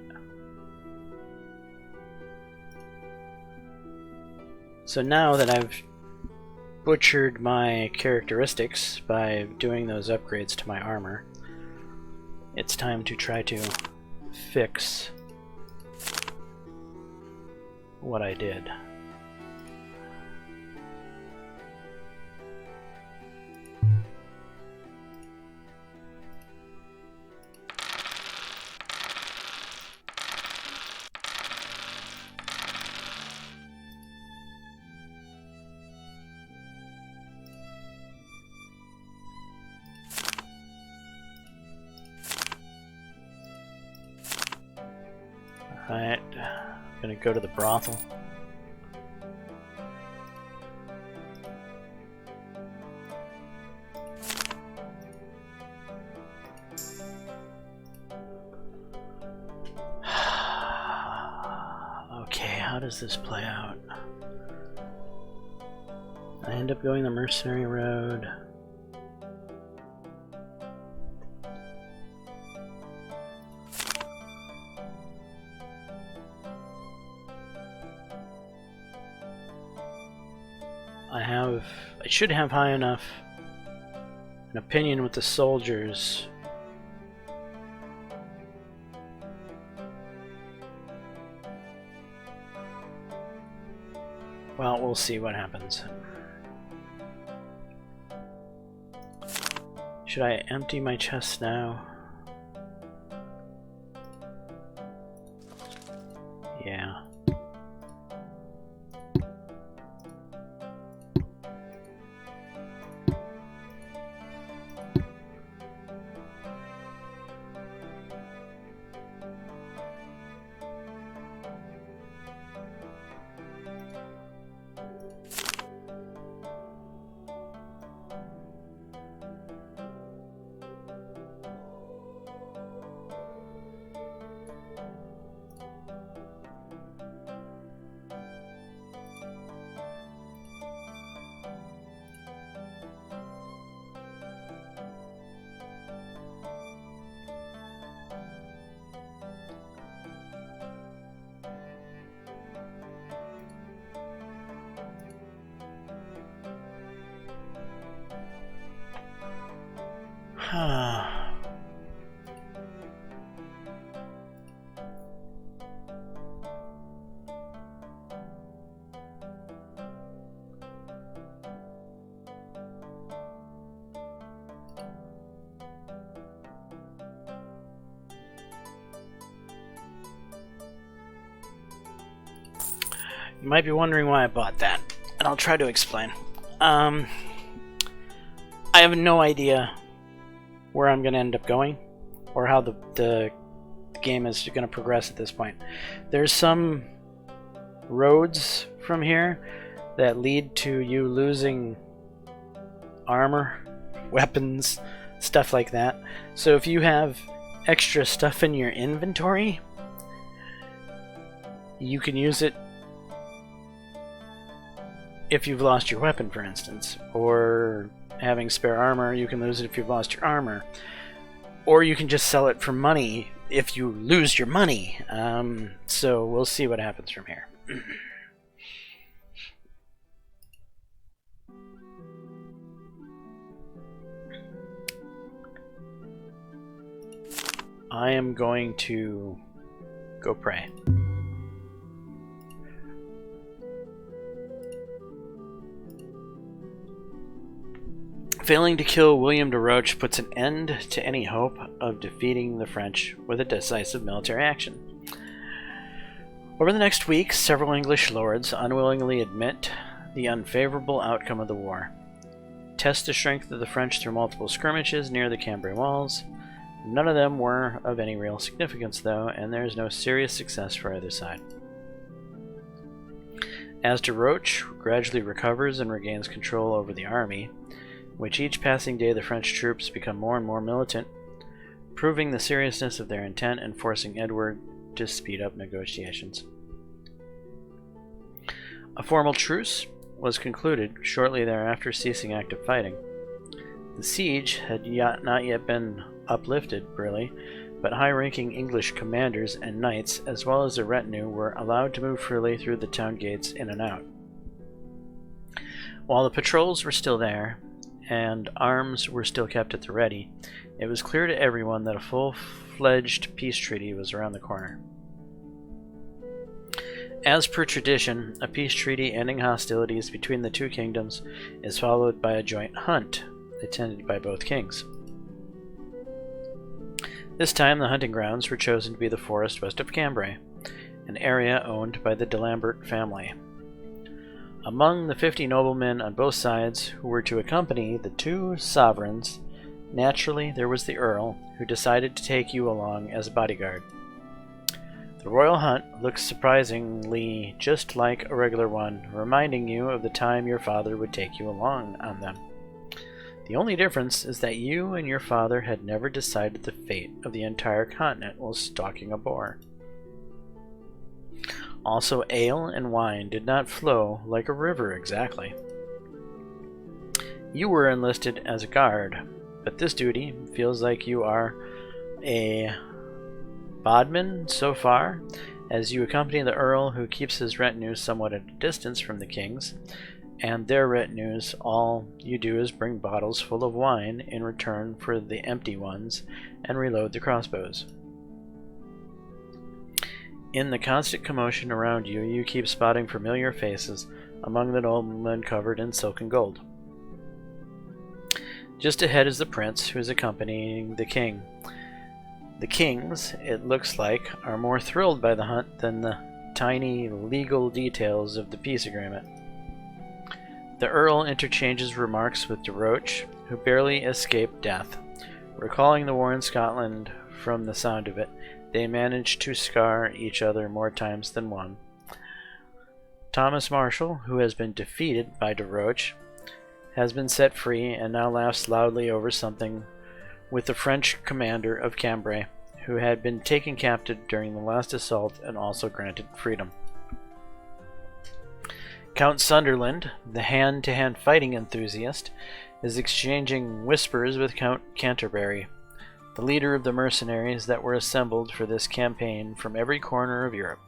So now that I've butchered my characteristics by doing those upgrades to my armor, it's time to try to fix what I did. Alright, gonna go to the brothel. Okay, how does this play out? I end up going the mercenary road. I should have high enough an opinion with the soldiers. Well, we'll see what happens. Should I empty my chest now? Yeah. You might be wondering why I bought that, and I'll try to explain. I have no idea where I'm going to end up going, or how the game is going to progress at this point. There's some roads from here that lead to you losing armor, weapons, stuff like that. So if you have extra stuff in your inventory, you can use it if you've lost your weapon, for instance, or having spare armor, you can lose it if you've lost your armor, or you can just sell it for money if you lose your money. So we'll see what happens from here. I am going to go pray. Failing to kill William de Roche puts an end to any hope of defeating the French with a decisive military action. Over the next week, several English lords unwillingly admit the unfavorable outcome of the war, test the strength of the French through multiple skirmishes near the Cambrai walls, None of them were of any real significance, though, and there is no serious success for either side. As de Roche gradually recovers and regains control over the army, which each passing day the French troops become more and more militant, proving the seriousness of their intent and forcing Edward to speed up negotiations. A formal truce was concluded shortly thereafter, ceasing active fighting. The siege had not yet been uplifted, really, but high-ranking English commanders and knights, as well as their retinue, were allowed to move freely through the town gates in and out. While the patrols were still there, and arms were still kept at the ready, it was clear to everyone that a full-fledged peace treaty was around the corner. As per tradition, a peace treaty ending hostilities between the two kingdoms is followed by a joint hunt, attended by both kings. This time the hunting grounds were chosen to be the forest west of Cambrai, an area owned by the de Lambert family. Among the 50 noblemen on both sides who were to accompany the two sovereigns, naturally there was the Earl, who decided to take you along as a bodyguard. The royal hunt looks surprisingly just like a regular one, reminding you of the time your father would take you along on them. The only difference is that you and your father had never decided the fate of the entire continent while stalking a boar. Also, ale and wine did not flow like a river exactly. You were enlisted as a guard, but this duty feels like you are a bodman so far, as you accompany the Earl, who keeps his retinue somewhat at a distance from the king's, and their retinues. All you do is bring bottles full of wine in return for the empty ones and reload the crossbows. In the constant commotion around you, you keep spotting familiar faces among the noblemen covered in silk and gold. Just ahead is the prince, who is accompanying the king. The kings, it looks like, are more thrilled by the hunt than the tiny legal details of the peace agreement. The Earl interchanges remarks with de Roche, who barely escaped death. Recalling the war in Scotland from the sound of it, they managed to scar each other more times than one. Thomas Marshall, who has been defeated by de Roche, has been set free and now laughs loudly over something with the French commander of Cambrai, who had been taken captive during the last assault and also granted freedom. Count Sunderland, the hand-to-hand fighting enthusiast, is exchanging whispers with Count Canterbury, the leader of the mercenaries that were assembled for this campaign from every corner of Europe.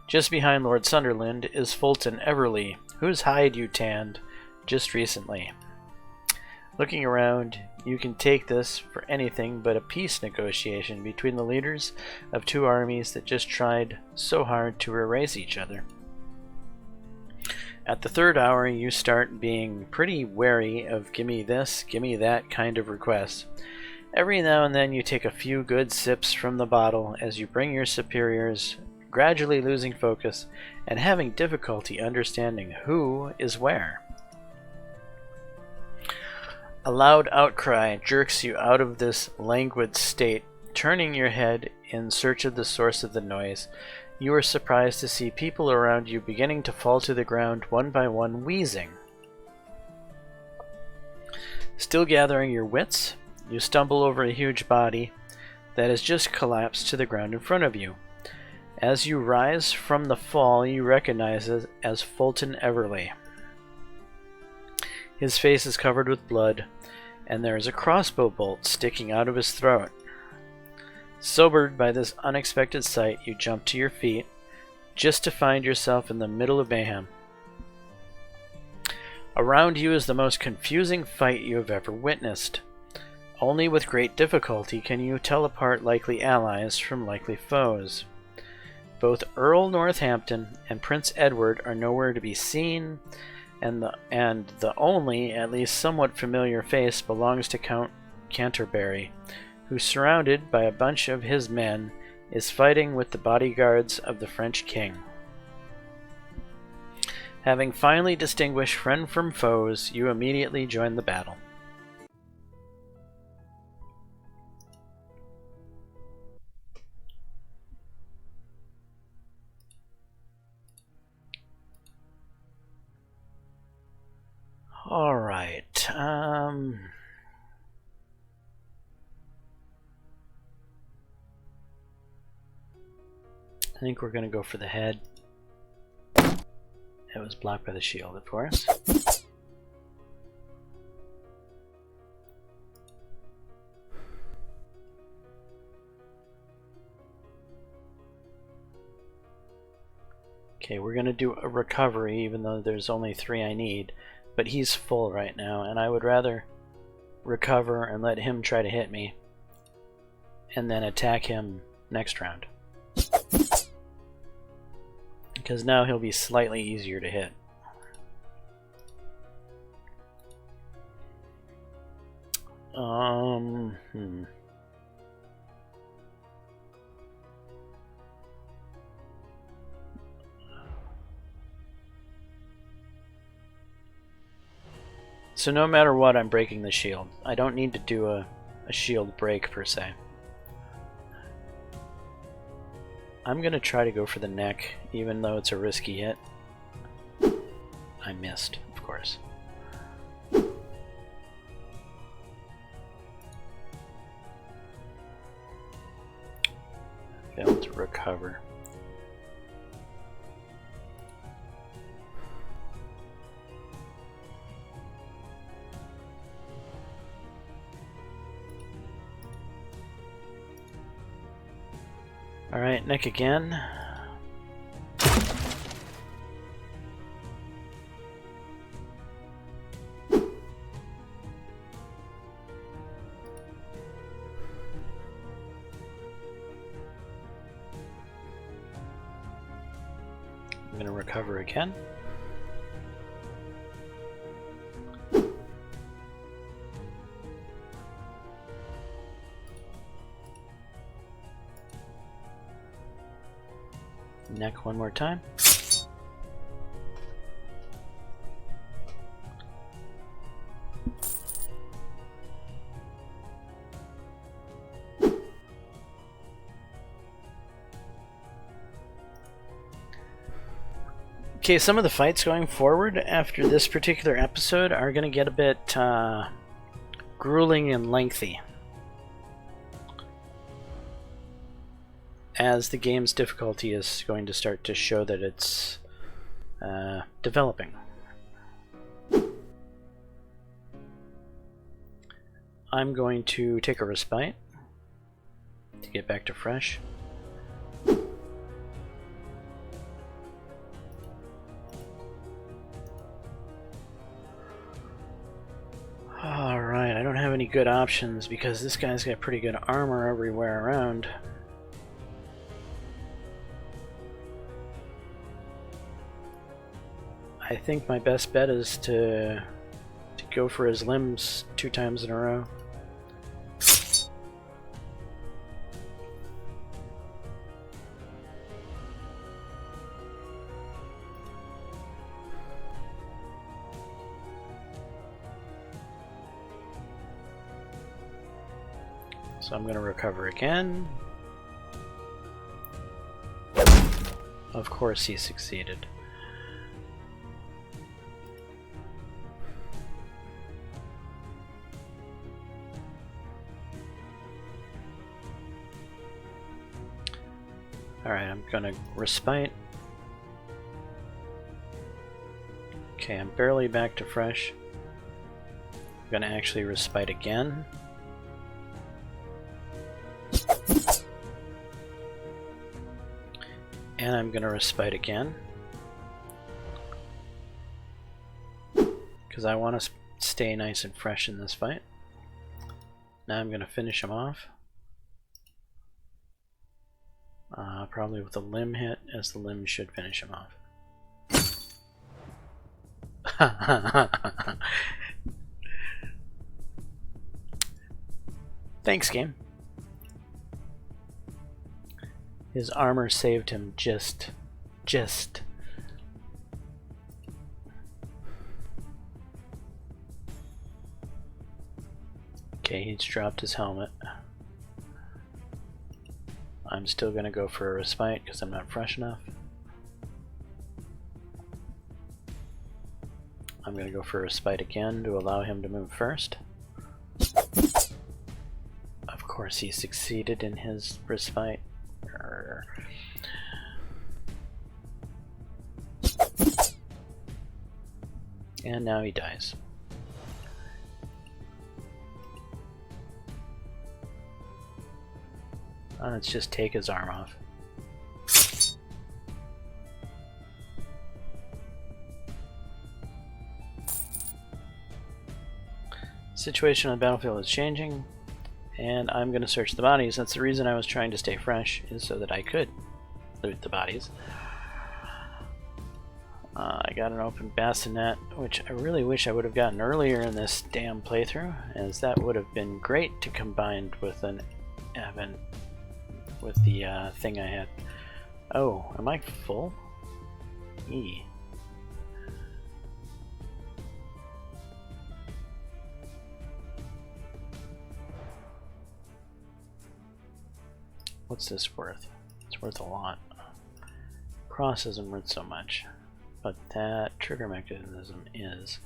Just behind Lord Sunderland is Fulton Everleigh, whose hide you tanned just recently. Looking around, you can take this for anything but a peace negotiation between the leaders of two armies that just tried so hard to erase each other. At the third hour, you start being pretty wary of gimme this, gimme that kind of requests. Every now and then you take a few good sips from the bottle as you bring your superiors, gradually losing focus and having difficulty understanding who is where. A loud outcry jerks you out of this languid state. Turning your head in search of the source of the noise, you are surprised to see people around you beginning to fall to the ground one by one, wheezing. Still gathering your wits, you stumble over a huge body that has just collapsed to the ground in front of you. As you rise from the fall, you recognize it as Fulton Everleigh. His face is covered with blood, and there is a crossbow bolt sticking out of his throat. Sobered by this unexpected sight, you jump to your feet, just to find yourself in the middle of mayhem. Around you is the most confusing fight you have ever witnessed. Only with great difficulty can you tell apart likely allies from likely foes. Both Earl Northampton and Prince Edward are nowhere to be seen, and the only, at least somewhat familiar face belongs to Count Canterbury, who, surrounded by a bunch of his men, is fighting with the bodyguards of the French king. Having finally distinguished friend from foes, you immediately join the battle. I think we're going to go for the head. It was blocked by the shield, of course. Okay, we're going to do a recovery, even though there's only 3 I need. But he's full right now, and I would rather recover and let him try to hit me, and then attack him next round. Because now he'll be slightly easier to hit. So no matter what, I'm breaking the shield. I don't need to do a shield break per se. I'm gonna try to go for the neck, even though it's a risky hit. I missed, of course. Failed to recover. Alright, neck again. I'm going to recover again. Neck one more time. Okay, some of the fights going forward after this particular episode are going to get a bit grueling and lengthy, as the game's difficulty is going to start to show that it's developing. I'm going to take a respite to get back to fresh. Alright, I don't have any good options because this guy's got pretty good armor everywhere around. I think my best bet is to go for his limbs 2 times in a row. So I'm going to recover again. Of course he succeeded. Alright, I'm gonna respite. Okay, I'm barely back to fresh. I'm gonna actually respite again. And I'm gonna respite again. Because I want to stay nice and fresh in this fight. Now I'm gonna finish him off. Probably with a limb hit, as the limb should finish him off. Thanks, game. His armor saved him just. Okay, he's dropped his helmet. I'm still going to go for a respite because I'm not fresh enough. I'm going to go for a respite again to allow him to move first. Of course he succeeded in his respite. And now he dies. Let's just take his arm off. Situation on the battlefield is changing, and I'm going to search the bodies. That's the reason I was trying to stay fresh, is so that I could loot the bodies. I got an open bassinet, which I really wish I would have gotten earlier in this damn playthrough, as that would have been great to combine with an event with the thing I had. Oh, am I full? E. What's this worth? It's worth a lot. Cross isn't worth so much, but that trigger mechanism is.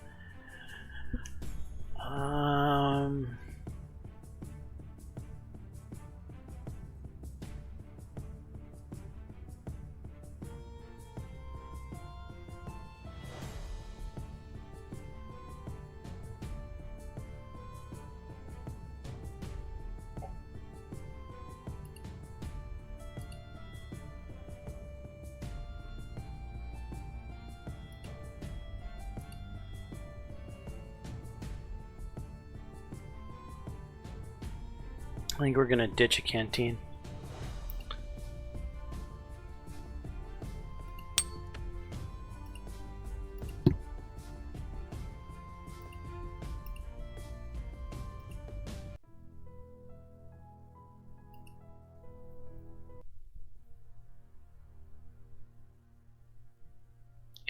I think we're gonna ditch a canteen.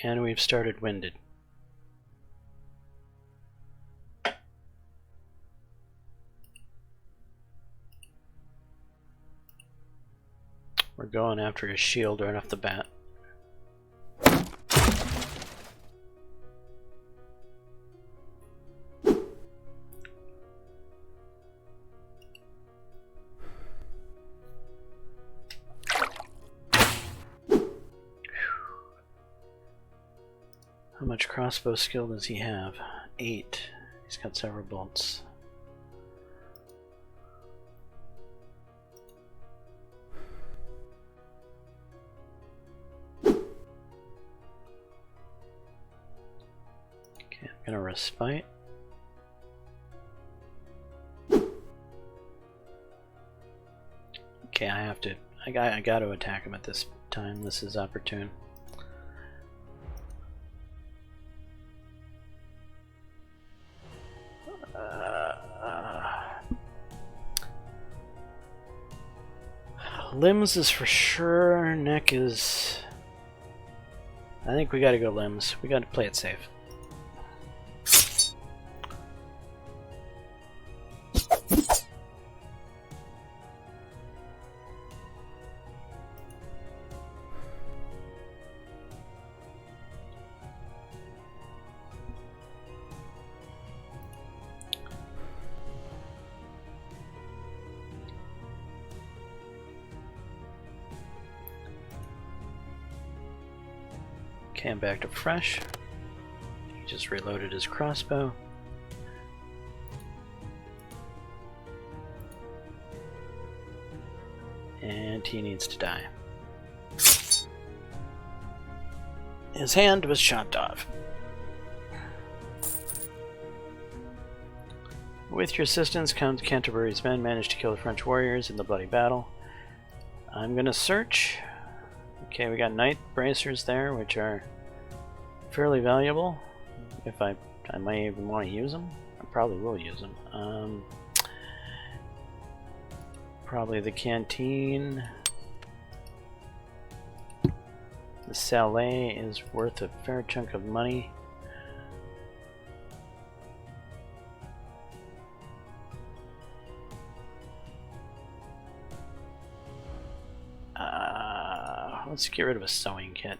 And we've started winded. We're going after his shield right off the bat. How much crossbow skill does he have? 8. He's got several bolts. Okay, I'm gonna respite. Okay, I got to attack him at this time. This is opportune. Limbs is for sure. Neck is. I think we gotta go limbs. We gotta play it safe. Okay, I'm back to fresh. He just reloaded his crossbow. And he needs to die. His hand was chopped off. With your assistance, Count Canterbury's men managed to kill the French warriors in the bloody battle. I'm gonna search. Okay, we got night bracers there, which are fairly valuable. If I might even want to use them. I probably will use them. Probably the canteen. The Salé is worth a fair chunk of money. Let's get rid of a sewing kit.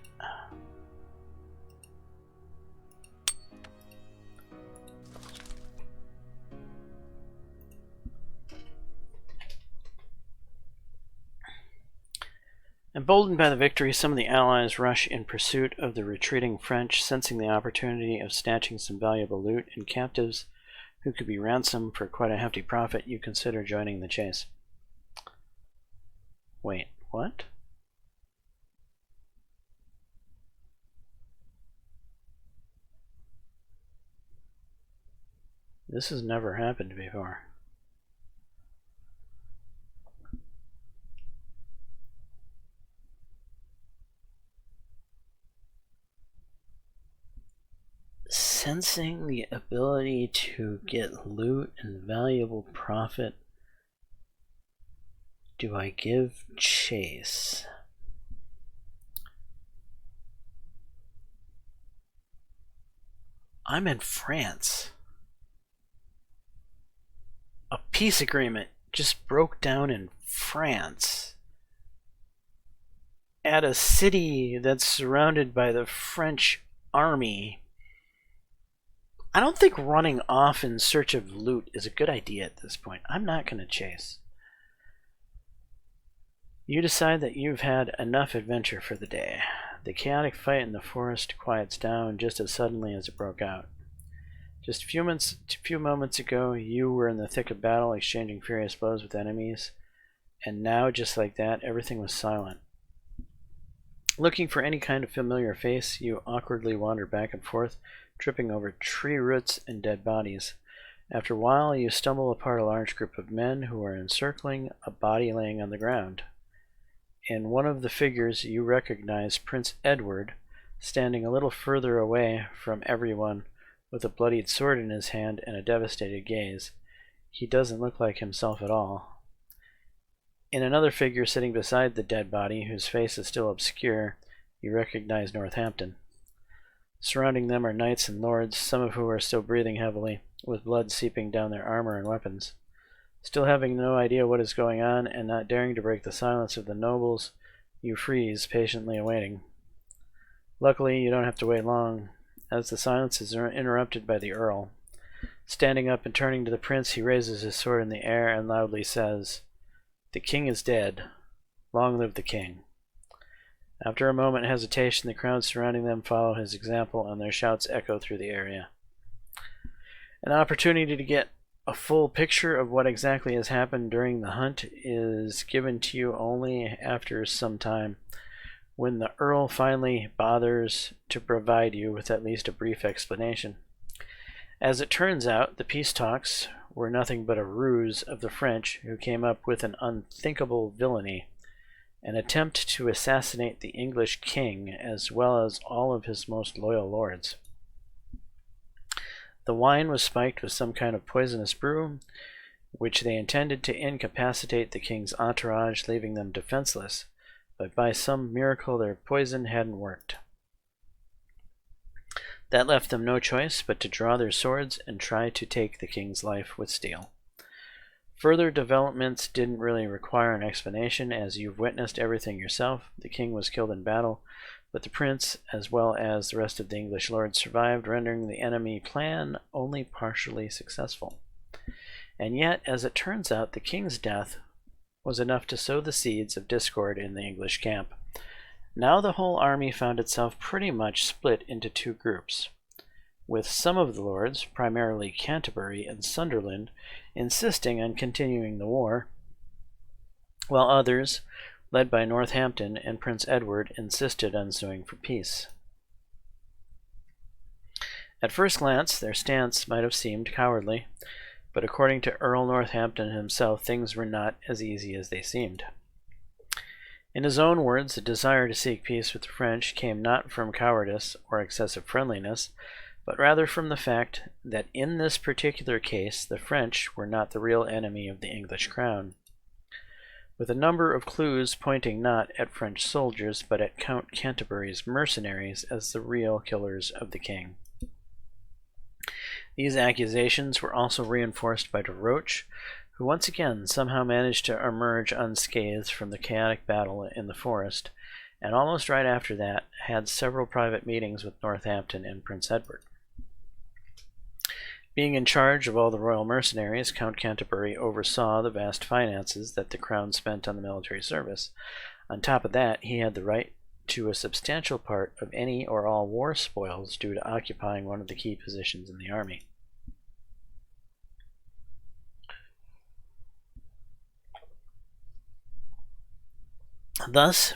Emboldened by the victory, some of the Allies rush in pursuit of the retreating French, sensing the opportunity of snatching some valuable loot and captives who could be ransomed for quite a hefty profit. You consider joining the chase. Wait, what? This has never happened before. Sensing the ability to get loot and valuable profit. Do I give chase? I'm in France. A peace agreement just broke down in France. At a city that's surrounded by the French army. I don't think running off in search of loot is a good idea at this point. I'm not going to chase. You decide that you've had enough adventure for the day. The chaotic fight in the forest quiets down just as suddenly as it broke out. Just a few moments ago, you were in the thick of battle, exchanging furious blows with enemies, and now, just like that, everything was silent. Looking for any kind of familiar face, you awkwardly wander back and forth, tripping over tree roots and dead bodies. After a while, you stumble upon a large group of men who are encircling a body laying on the ground. In one of the figures, you recognize Prince Edward, standing a little further away from everyone, with a bloodied sword in his hand and a devastated gaze. He doesn't look like himself at all. In another figure sitting beside the dead body, whose face is still obscure, you recognize Northampton. Surrounding them are knights and lords, some of whom are still breathing heavily, with blood seeping down their armor and weapons. Still having no idea what is going on, and not daring to break the silence of the nobles, you freeze, patiently awaiting. Luckily, you don't have to wait long, as the silence is interrupted by the Earl. Standing up and turning to the prince, he raises his sword in the air and loudly says, "The king is dead. Long live the king." After a moment of hesitation, the crowd surrounding them follow his example, and their shouts echo through the area. An opportunity to get a full picture of what exactly has happened during the hunt is given to you only after some time, when the Earl finally bothers to provide you with at least a brief explanation. As it turns out, the peace talks were nothing but a ruse of the French, who came up with an unthinkable villainy, an attempt to assassinate the English king as well as all of his most loyal lords. The wine was spiked with some kind of poisonous brew, which they intended to incapacitate the king's entourage, leaving them defenseless, but by some miracle their poison hadn't worked. That left them no choice but to draw their swords and try to take the king's life with steel. Further developments didn't really require an explanation, as you've witnessed everything yourself. The king was killed in battle, but the prince, as well as the rest of the English lords, survived, rendering the enemy plan only partially successful. And yet, as it turns out, the king's death was enough to sow the seeds of discord in the English camp. Now the whole army found itself pretty much split into two groups, with some of the lords, primarily Canterbury and Sunderland, insisting on continuing the war, while others, led by Northampton and Prince Edward, insisted on suing for peace. At first glance, their stance might have seemed cowardly, but according to Earl Northampton himself, things were not as easy as they seemed. In his own words, the desire to seek peace with the French came not from cowardice or excessive friendliness, but rather from the fact that in this particular case the French were not the real enemy of the English crown, with a number of clues pointing not at French soldiers but at Count Canterbury's mercenaries as the real killers of the king. These accusations were also reinforced by de Roche, who once again somehow managed to emerge unscathed from the chaotic battle in the forest, and almost right after that had several private meetings with Northampton and Prince Edward. Being in charge of all the royal mercenaries, Count Canterbury oversaw the vast finances that the crown spent on the military service. On top of that, he had the right to a substantial part of any or all war spoils due to occupying one of the key positions in the army. Thus,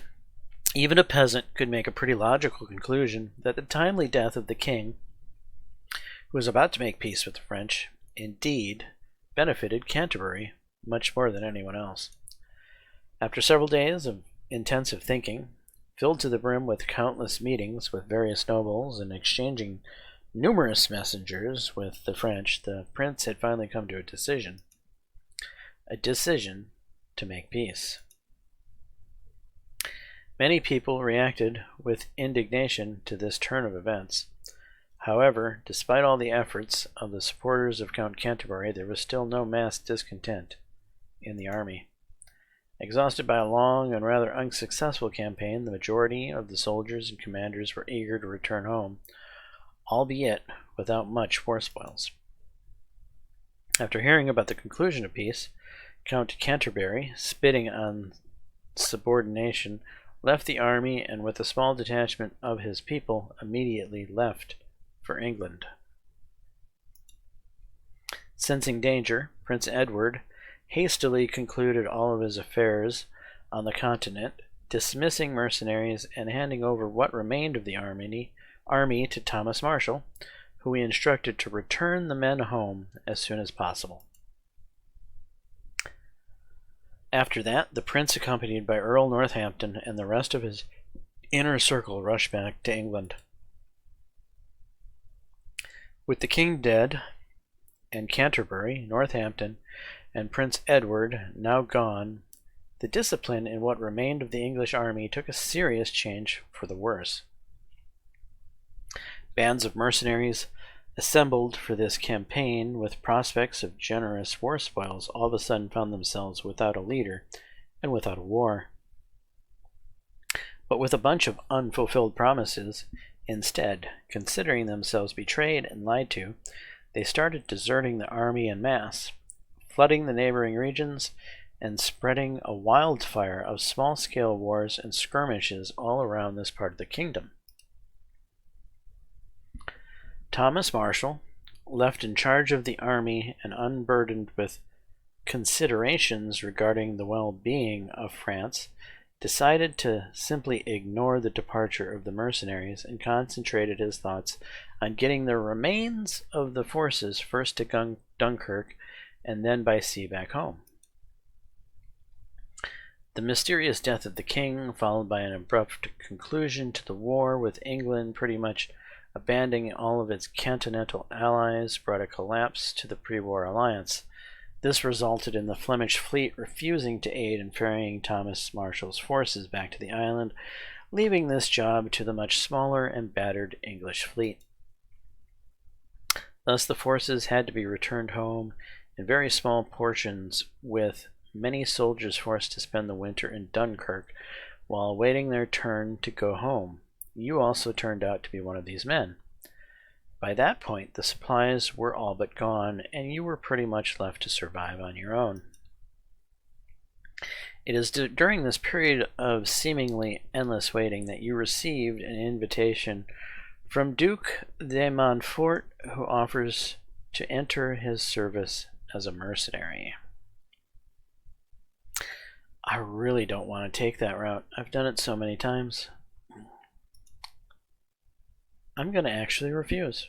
even a peasant could make a pretty logical conclusion that the timely death of the king, who was about to make peace with the French, indeed benefited Canterbury much more than anyone else. After several days of intensive thinking, filled to the brim with countless meetings with various nobles and exchanging numerous messengers with the French, the prince had finally come to a decision to make peace. Many people reacted with indignation to this turn of events. However, despite all the efforts of the supporters of Count Canterbury, there was still no mass discontent in the army. Exhausted by a long and rather unsuccessful campaign, the majority of the soldiers and commanders were eager to return home, albeit without much war spoils. After hearing about the conclusion of peace, Count Canterbury, spitting on subordination, left the army and with a small detachment of his people immediately left for England. Sensing danger, Prince Edward hastily concluded all of his affairs on the continent, dismissing mercenaries and handing over what remained of the army to Thomas Marshall, who he instructed to return the men home as soon as possible. After that, the prince, accompanied by Earl Northampton and the rest of his inner circle, rushed back to England. With the king dead, and Canterbury, Northampton, and Prince Edward now gone, the discipline in what remained of the English army took a serious change for the worse. Bands of mercenaries assembled for this campaign with prospects of generous war spoils all of a sudden found themselves without a leader and without a war. But with a bunch of unfulfilled promises, instead, considering themselves betrayed and lied to, they started deserting the army en masse, flooding the neighboring regions, and spreading a wildfire of small-scale wars and skirmishes all around this part of the kingdom. Thomas Marshall, left in charge of the army and unburdened with considerations regarding the well-being of France, decided to simply ignore the departure of the mercenaries and concentrated his thoughts on getting the remains of the forces first to Dunkirk and then by sea back home. The mysterious death of the king, followed by an abrupt conclusion to the war with England pretty much abandoning all of its continental allies, brought a collapse to the pre-war alliance. This resulted in the Flemish fleet refusing to aid in ferrying Thomas Marshall's forces back to the island, leaving this job to the much smaller and battered English fleet. Thus the forces had to be returned home in very small portions, with many soldiers forced to spend the winter in Dunkirk while awaiting their turn to go home. You also turned out to be one of these men. By that point, the supplies were all but gone, and you were pretty much left to survive on your own. It is during this period of seemingly endless waiting that you received an invitation from Duke de Montfort, who offers to enter his service as a mercenary. I really don't want to take that route. I've done it so many times. I'm going to actually refuse,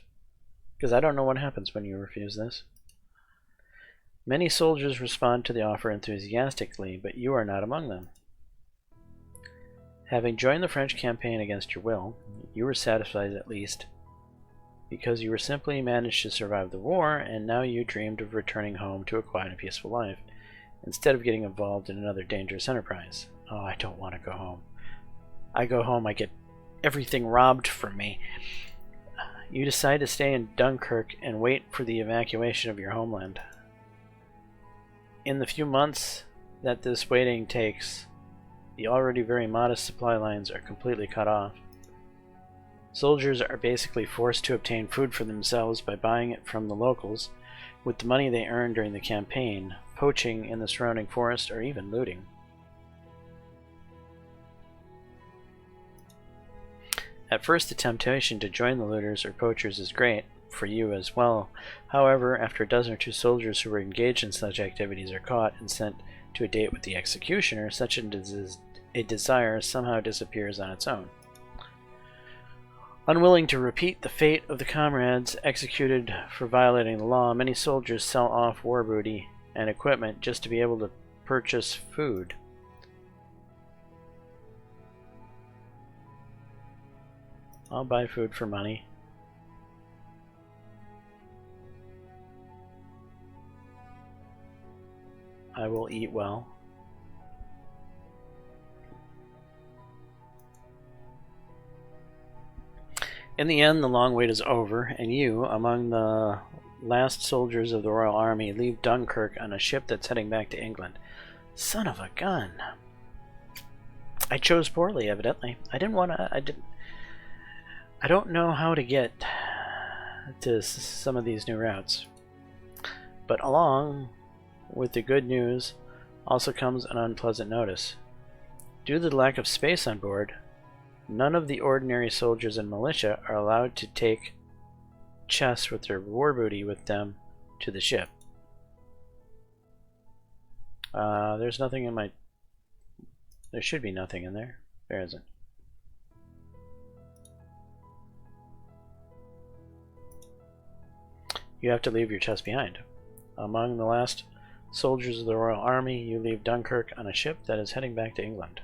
because I don't know what happens when you refuse this. Many soldiers respond to the offer enthusiastically, but you are not among them. Having joined the French campaign against your will, you were satisfied at least, because you were simply managed to survive the war, and now you dreamed of returning home to a quiet and peaceful life, instead of getting involved in another dangerous enterprise. Oh, I don't want to go home. I go home, I get everything robbed from me. You decide to stay in Dunkirk and wait for the evacuation of your homeland. In the few months that this waiting takes, the already very modest supply lines are completely cut off. Soldiers are basically forced to obtain food for themselves by buying it from the locals with the money they earned during the campaign, poaching in the surrounding forest, or even looting. At first, the temptation to join the looters or poachers is great, for you as well. However, after a dozen or two soldiers who were engaged in such activities are caught and sent to a date with the executioner, such a desire somehow disappears on its own. Unwilling to repeat the fate of the comrades executed for violating the law, many soldiers sell off war booty and equipment just to be able to purchase food. I'll buy food for money. I will eat well. In the end, the long wait is over, and you, among the last soldiers of the Royal Army, leave Dunkirk on a ship that's heading back to England. Son of a gun. I chose poorly, evidently. I don't know how to get to some of these new routes. But along with the good news also comes an unpleasant notice. Due to the lack of space on board, none of the ordinary soldiers and militia are allowed to take chests with their war booty with them to the ship. There's nothing in my... There should be nothing in there. There isn't. You have to leave your chest behind. Among the last soldiers of the Royal Army, you leave Dunkirk on a ship that is heading back to England.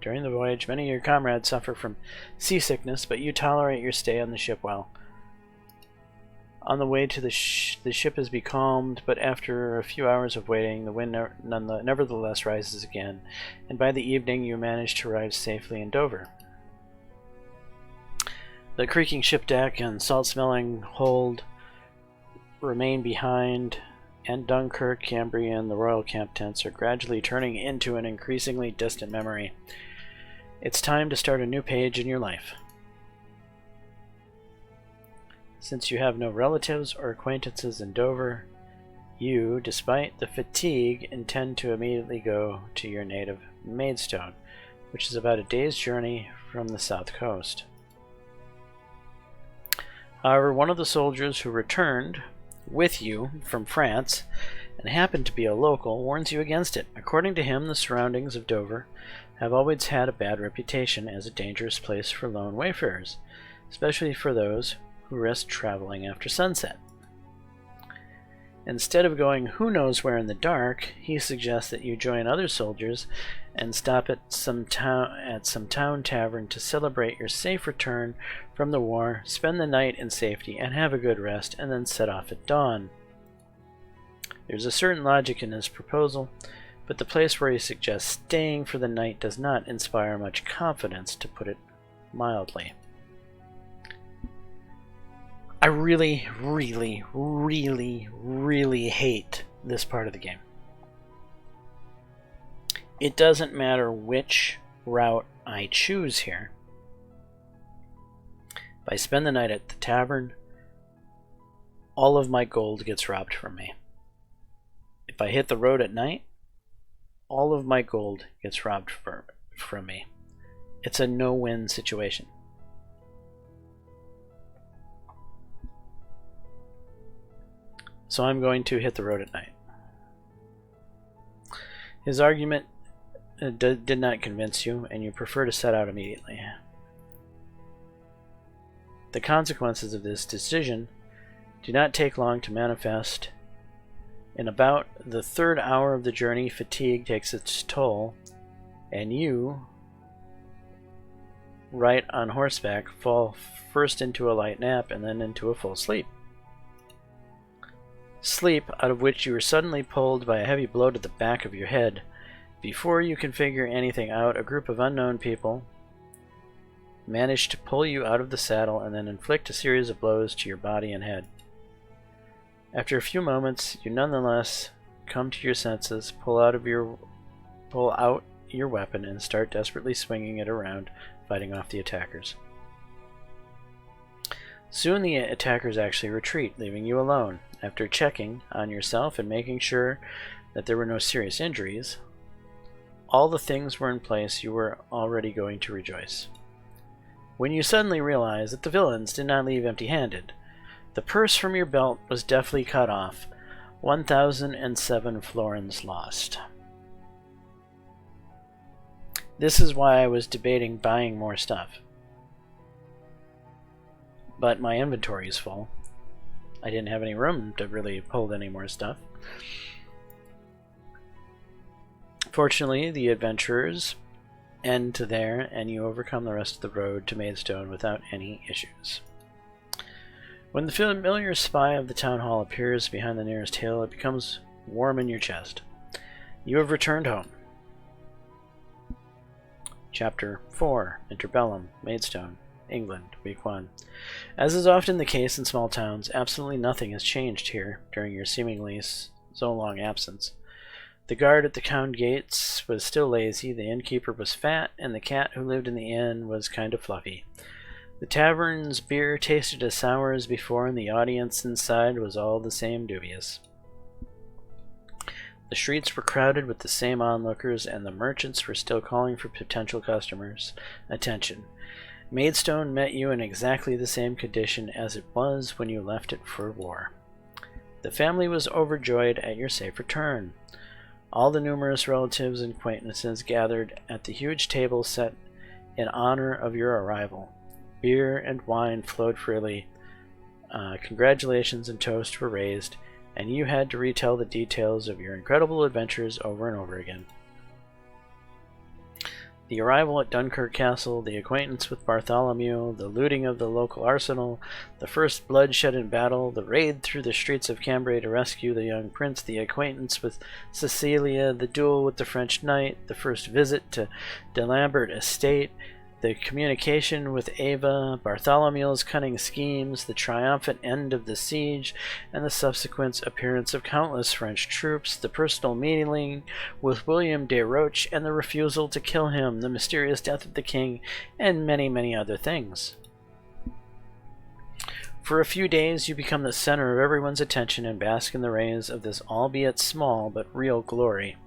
During the voyage, many of your comrades suffer from seasickness, but you tolerate your stay on the ship well. On the way to the ship is becalmed, but after a few hours of waiting, the wind nevertheless rises again, and by the evening you manage to arrive safely in Dover. The creaking ship deck and salt-smelling hold remain behind, and Dunkirk, Cambria, and the Royal Camp tents are gradually turning into an increasingly distant memory. It's time to start a new page in your life. Since you have no relatives or acquaintances in Dover, you, despite the fatigue, intend to immediately go to your native Maidstone, which is about a day's journey from the south coast. However, one of the soldiers who returned with you from France and happened to be a local warns you against it. According to him, the surroundings of Dover have always had a bad reputation as a dangerous place for lone wayfarers, especially for those who risk traveling after sunset. Instead of going who knows where in the dark, he suggests that you join other soldiers and stop at some town tavern to celebrate your safe return from the war, spend the night in safety, and have a good rest, and then set off at dawn. There's a certain logic in his proposal, but the place where he suggests staying for the night does not inspire much confidence, to put it mildly. I really, really, really, really hate this part of the game. It doesn't matter which route I choose here. If I spend the night at the tavern, all of my gold gets robbed from me. If I hit the road at night, all of my gold gets robbed from me. It's a no-win situation. So I'm going to hit the road at night. His argument did not convince you, and you prefer to set out immediately. The consequences of this decision do not take long to manifest. In about the third hour of the journey, fatigue takes its toll, and you, right on horseback, fall first into a light nap and then into a full sleep. Sleep out of which you are suddenly pulled by a heavy blow to the back of your head. Before you can figure anything out, a group of unknown people manage to pull you out of the saddle and then inflict a series of blows to your body and head. After a few moments, you nonetheless come to your senses, pull out your weapon, and start desperately swinging it around, fighting off the attackers. Soon the attackers actually retreat, leaving you alone. After checking on yourself and making sure that there were no serious injuries, All the things were in place you were already going to rejoice. When you suddenly realized that the villains did not leave empty-handed, the purse from your belt was deftly cut off, 1,007 florins lost. This is why I was debating buying more stuff. But my inventory is full. I didn't have any room to really hold any more stuff. Fortunately, the adventurers end there, and you overcome the rest of the road to Maidstone without any issues. When the familiar spy of the town hall appears behind the nearest hill, it becomes warm in your chest. You have returned home. Chapter 4, Interbellum, Maidstone, England, Week 1. As is often the case in small towns, absolutely nothing has changed here during your seemingly so long absence. The guard at the town gates was still lazy, the innkeeper was fat, and the cat who lived in the inn was kind of fluffy. The tavern's beer tasted as sour as before, and the audience inside was all the same dubious. The streets were crowded with the same onlookers, and the merchants were still calling for potential customers' attention. Maidstone met you in exactly the same condition as it was when you left it for war. The family was overjoyed at your safe return. All the numerous relatives and acquaintances gathered at the huge table set in honor of your arrival. Beer and wine flowed freely. Congratulations and toasts were raised, and you had to retell the details of your incredible adventures over and over again. The arrival at Dunkirk Castle, the acquaintance with Bartholomew, the looting of the local arsenal, the first bloodshed in battle, the raid through the streets of Cambrai to rescue the young prince, the acquaintance with Cecilia, the duel with the French knight, the first visit to De Lambert Estate, the communication with Ava, Bartholomew's cunning schemes, the triumphant end of the siege, and the subsequent appearance of countless French troops, the personal meeting with William de Roche and the refusal to kill him, the mysterious death of the king, and many, many other things. For a few days you become the center of everyone's attention and bask in the rays of this albeit small but real glory.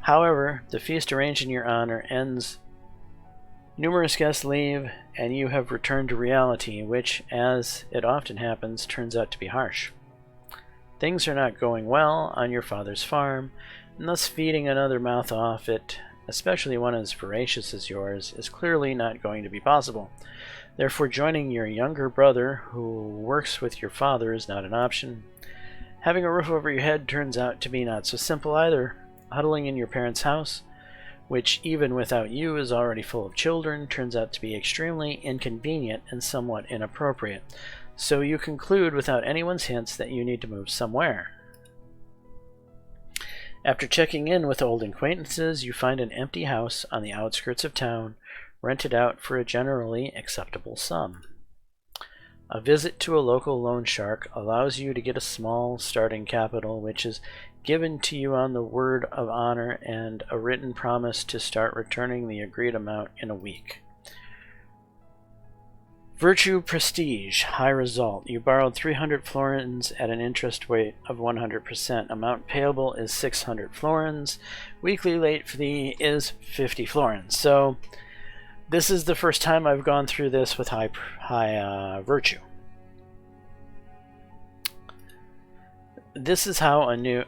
However, the feast arranged in your honor ends. Numerous guests leave, and you have returned to reality, which, as it often happens, turns out to be harsh. Things are not going well on your father's farm, and thus feeding another mouth off it, especially one as voracious as yours, is clearly not going to be possible. Therefore, joining your younger brother, who works with your father, is not an option. Having a roof over your head turns out to be not so simple either. Huddling in your parents' house, which even without you is already full of children, turns out to be extremely inconvenient and somewhat inappropriate. So you conclude without anyone's hints that you need to move somewhere. After checking in with old acquaintances, you find an empty house on the outskirts of town, rented out for a generally acceptable sum. A visit to a local loan shark allows you to get a small starting capital, which is given to you on the word of honor and a written promise to start returning the agreed amount in a week. Virtue Prestige, high result. You borrowed 300 florins at an interest rate of 100%. Amount payable is 600 florins. Weekly late fee is 50 florins. So this is the first time I've gone through this with high virtue. This is how a new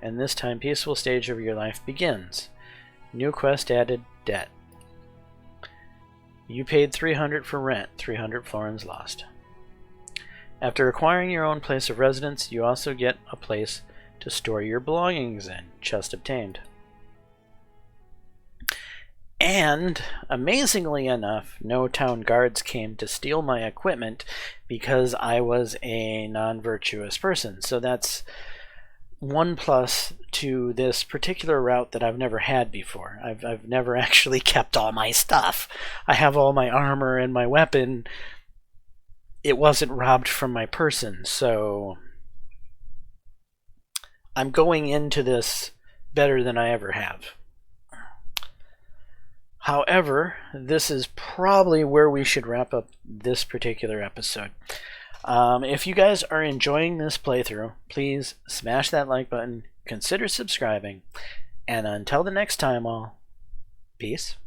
and this time peaceful stage of your life begins. New quest added, debt. You paid 300 for rent, 300 florins lost. After acquiring your own place of residence, you also get a place to store your belongings in, chest obtained. And, amazingly enough, no town guards came to steal my equipment because I was a non-virtuous person. So that's one plus to this particular route that I've never had before. I've never actually kept all my stuff. I have all my armor and my weapon. It wasn't robbed from my person, so I'm going into this better than I ever have. However, this is probably where we should wrap up this particular episode. If you guys are enjoying this playthrough, please smash that like button, consider subscribing, And until the next time, all, peace.